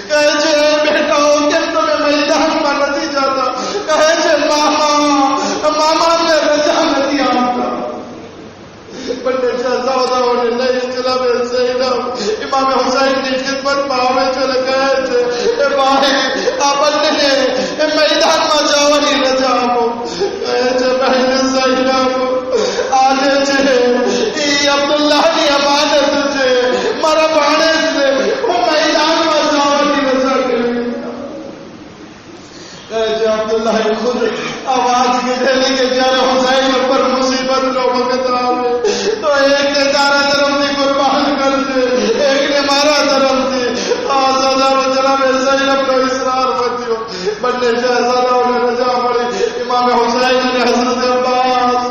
S1: कहे छे बेटा हो के तुम्हें मैदान में नहीं जाता, कहे छे मामा ने रजा नहीं आता। बड़े शहजादा ने नहीं चला बे सही इमाम हुसैन की खिदमत में आवे चले गए थे भाई अपन ने मैदान में जावनी रजा आपो कहे छे बहन सही आने छे ई अब्दुल्लाह की अमानत छे मारा भाणे से वो मैदान में जावनी रजा कहे छे अब्दुल्लाह खुद आवाज के देली के जारे हुसैन पर मुसीबत नो वक्त आवे तो एक ने तारा तरफ से कुर्बान कर दे, एक ने मारा तरफ से आजादा जनाब ज़ैनब को इसरार मतियो। बड़े शहजादा ने रजा पड़ी, इमाम हुसैन ने हजरत अब्बास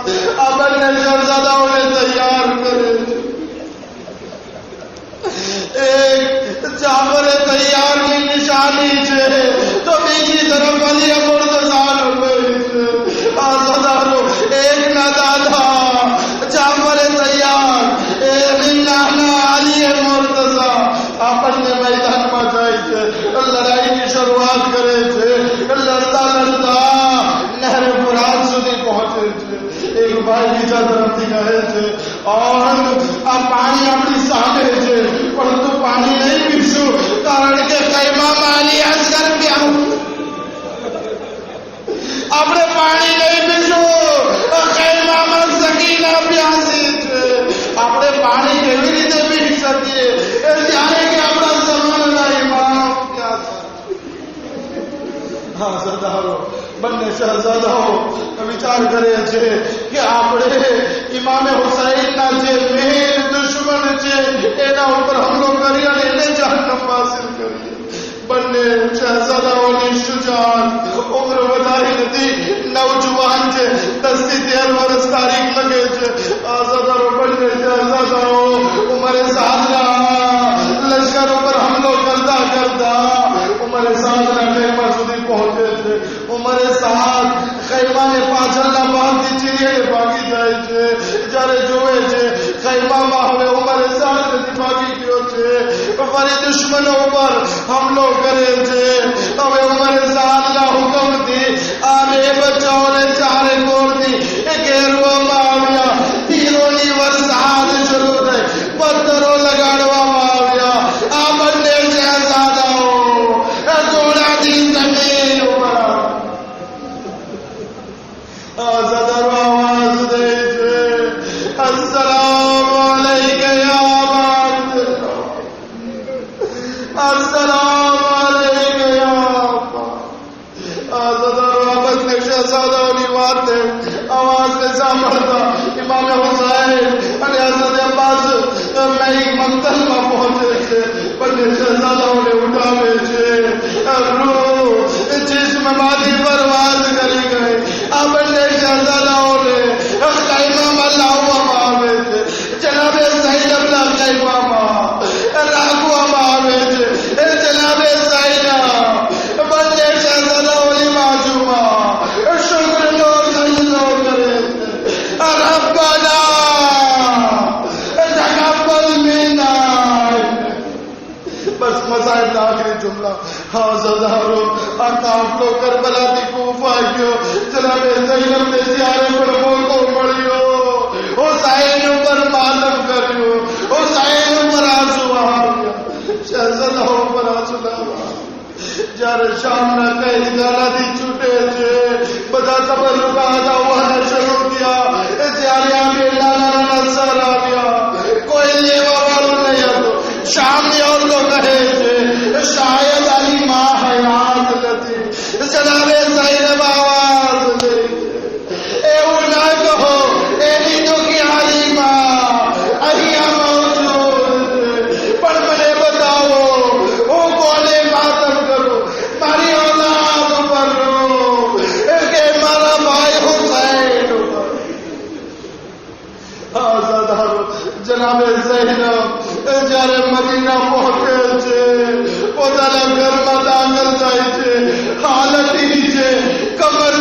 S1: अपन ने शहजादा ने तैयार करे। एक जाफर तैयार की निशानी छे तो बीजी तरफ अली मुर्तज़ा आजादा एक ना दादा जाफर तैयार एक नाना अली मुर्तज़ा अपन ने मैदान में जाए थे, लड़ाई की शुरुआत करे थे। लड़ता नहर फुरात सुधी पहुंचे थे। एक भाई बीजा तरफ थी कहे थे और अब पानी अपनी सामे थे परंतु पानी नहीं पीसू कारण के कैमा माली असर क्या अपने पानी नहीं पीसू कैमा मन सकीना प्यासी थे अपने पानी केवी रीते पी सकीए जाने के अपना जमाना इमाम प्यास। हाँ सरदारो બંને શહજાદાઓ વિચાર કરે છે કે આપણે ઇમામ હુસૈનના જે મેન દુશ્મન છે એના ઉપર હુમલો કરી અને એને જહન્નમ હાસિલ કરીએ। બંને શહજાદાઓની શુજાત ઉમ્ર વધારી નથી, નવજુવાન છે, 10 થી 13 વર્ષ તારીખ લગે છે। આઝાદારો બંને શહજાદાઓ ઉંમરે સાદના લશ્કર ઉપર હુમલો કરતા કરતા ઉંમરે સાદના ખેમા સુધી પહોંચે છે। ઉંમરે સાદ ખૈમાને પાછળના ભાગથી ચીરીને ભાગી જાય છે। જ્યારે જોવે છે ખૈમામાં હવે ઉંમરે સાદ નથી ભાગી ગયો છે, ફરી દુશ્મનો ઉપર હુમલો કરે છે। હવે ઉંમરે સાદના હુકમથી આ બે બચ્ચાઓને ચારે કોરથી ઘેરવામાં આવ્યા। તીરોની વરસાદ શરૂ થઈ, પથ્થરો લગાડવામાં આવ્યા। આ બંને શહેજાદાઓ ઘોડાથી જમીન ઉપર आज़ादारो आवाज दे छे अस्सलाम अलैका या अब्दुल्लाह, अस्सलाम अलैका या आज़ादारो आपस में शहजादाओनी बात आवाज ने सांभळता इमाम हुसैन અને હઝરત અબ્બાસ નઈ મંતલમાં પહોંચે છે। બંને શહજાદાઓને ઉઠાવે છે। રૂહ जिस्मवादी परवाज करी गए। आ બંને શહજાદાઓને ખૈમામાં લાવવામાં આવે છે। જનાબે ઝૈનબના ખૈમામાં રાખવામાં આવે છે। જનાબે ઝૈનબ બંને શહજાદાઓની બાજુમાં શુક્રનો સજદો કરે છે। રબ્બના તકબ્બલ મિન્ના। बस मसाइल का आखिरी जुमला आज़ादारो काफिलो करबला दी कूफा गयो। जनाबे ज़ैनब ने ज़ियारे पर मौको मळ्यो, हुसैन पर मातम कर्यो, हुसैन पर आंसू આવ્યા। शहजादाओ पर आंसू આવ્યા। જ્યારે શામના કૈદીખાનાથી છૂટે છે બધા તબરુકાત આવવાના શરૂ થયા। જ્યારે આ મેલાના નસર આવ્યા કોઈ લેવા વાળું નહીં હતું। શામની औरतों કહે છે શાયદ અલી માં હયાત નથી। જનાબે ઝૈનબ આવાજ દે એવું ના કહો, એની દુખિયારી માં અહીંયા મૌજૂદ છે। પણ મને બતાવો હું કોને માતમ કરું, મારી औलाद ઉપર રો કે મારા ભાઈ હુસૈન
S2: જનાબે ઝૈનબ જ્યારે મદીના પહોંચે છે, પોતાના ઘરમાં દાખલ થાય છે, હાલત ઈ છે કબર